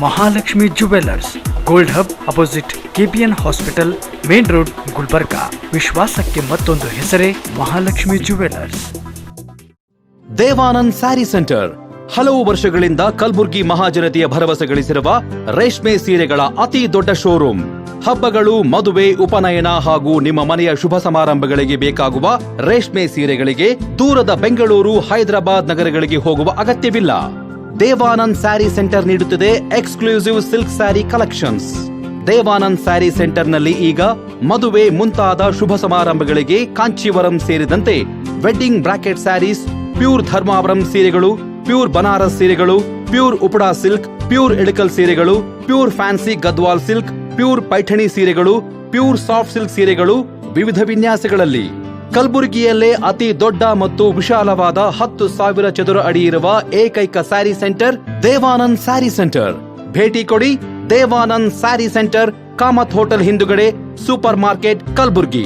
Mahalakshmi jewellers, gold hub opposite KPN hospital, main road, Gulbarga. ವಿಶ್ವಾಸಕ್ಕೆ ಮತ್ತೊಂದು ಹೆಸರೇ Mahalakshmi jewellers. Devanand saree centre ಹಲವು ವರ್ಷಗಳಿಂದ ಕಲಬುರ್ಗಿ ಮಹಾಜನತೆಯ ಭರವಸೆ ಗಳಿಸಿರುವ ರೇಷ್ಮೆ ಸೀರೆಗಳ ಅತಿ ದೊಡ್ಡ ಶೋರೂಮ್. ಹಬ್ಬಗಳು, ಮದುವೆ, ಉಪನಯನ ಹಾಗೂ ನಿಮ್ಮ ಮನೆಯ ಶುಭ ಸಮಾರಂಭಗಳಿಗೆ ಬೇಕಾಗುವ ರೇಷ್ಮೆ ಸೀರೆಗಳಿಗೆ ದೂರದ ಬೆಂಗಳೂರು, ಹೈದರಾಬಾದ್ ನಗರಗಳಿಗೆ ಹೋಗುವ ಅಗತ್ಯವಿಲ್ಲ. ದೇವಾನಂದ್ ಸ್ಯಾರಿ ಸೆಂಟರ್ ನೀಡುತ್ತಿದೆ exclusive silk saree collections. Devanand saree ಸೆಂಟರ್ನಲ್ಲಿ ಈಗ ಮದುವೆ ಮುಂತಾದ ಶುಭ ಸಮಾರಂಭಗಳಿಗೆ ಕಾಂಚೀವರಂ ಸೇರಿದಂತೆ wedding brocade sarees, pure Dharmavaram ಸೀರೆಗಳು, ಪ್ಯೂರ್ ಬನಾರಸ್ ಸೀರೆಗಳು, pure Uppada silk, pure Ilkal ಸೀರೆಗಳು, pure fancy Gadwal silk, pure Paithani ಸೀರೆಗಳು, ಪ್ಯೂರ್ ಸಾಫ್ಟ್ ಸಿಲ್ಕ್ ಸೀರೆಗಳು ವಿವಿಧ ವಿನ್ಯಾಸಗಳಲ್ಲಿ. ಕಲಬುರಗಿಯಲ್ಲೇ ಅತಿ ದೊಡ್ಡ ಮತ್ತು ವಿಶಾಲವಾದ 10,000 ಚದುರ ಅಡಿ ಇರುವ ಏಕೈಕ sari centre Devanand saree centre. ಭೇಟಿ ಕೊಡಿ. Devanand saree centre, Kamath hotel ಹಿಂದುಗಡೆ, ಸೂಪರ್ ಮಾರ್ಕೆಟ್, ಕಲಬುರಗಿ.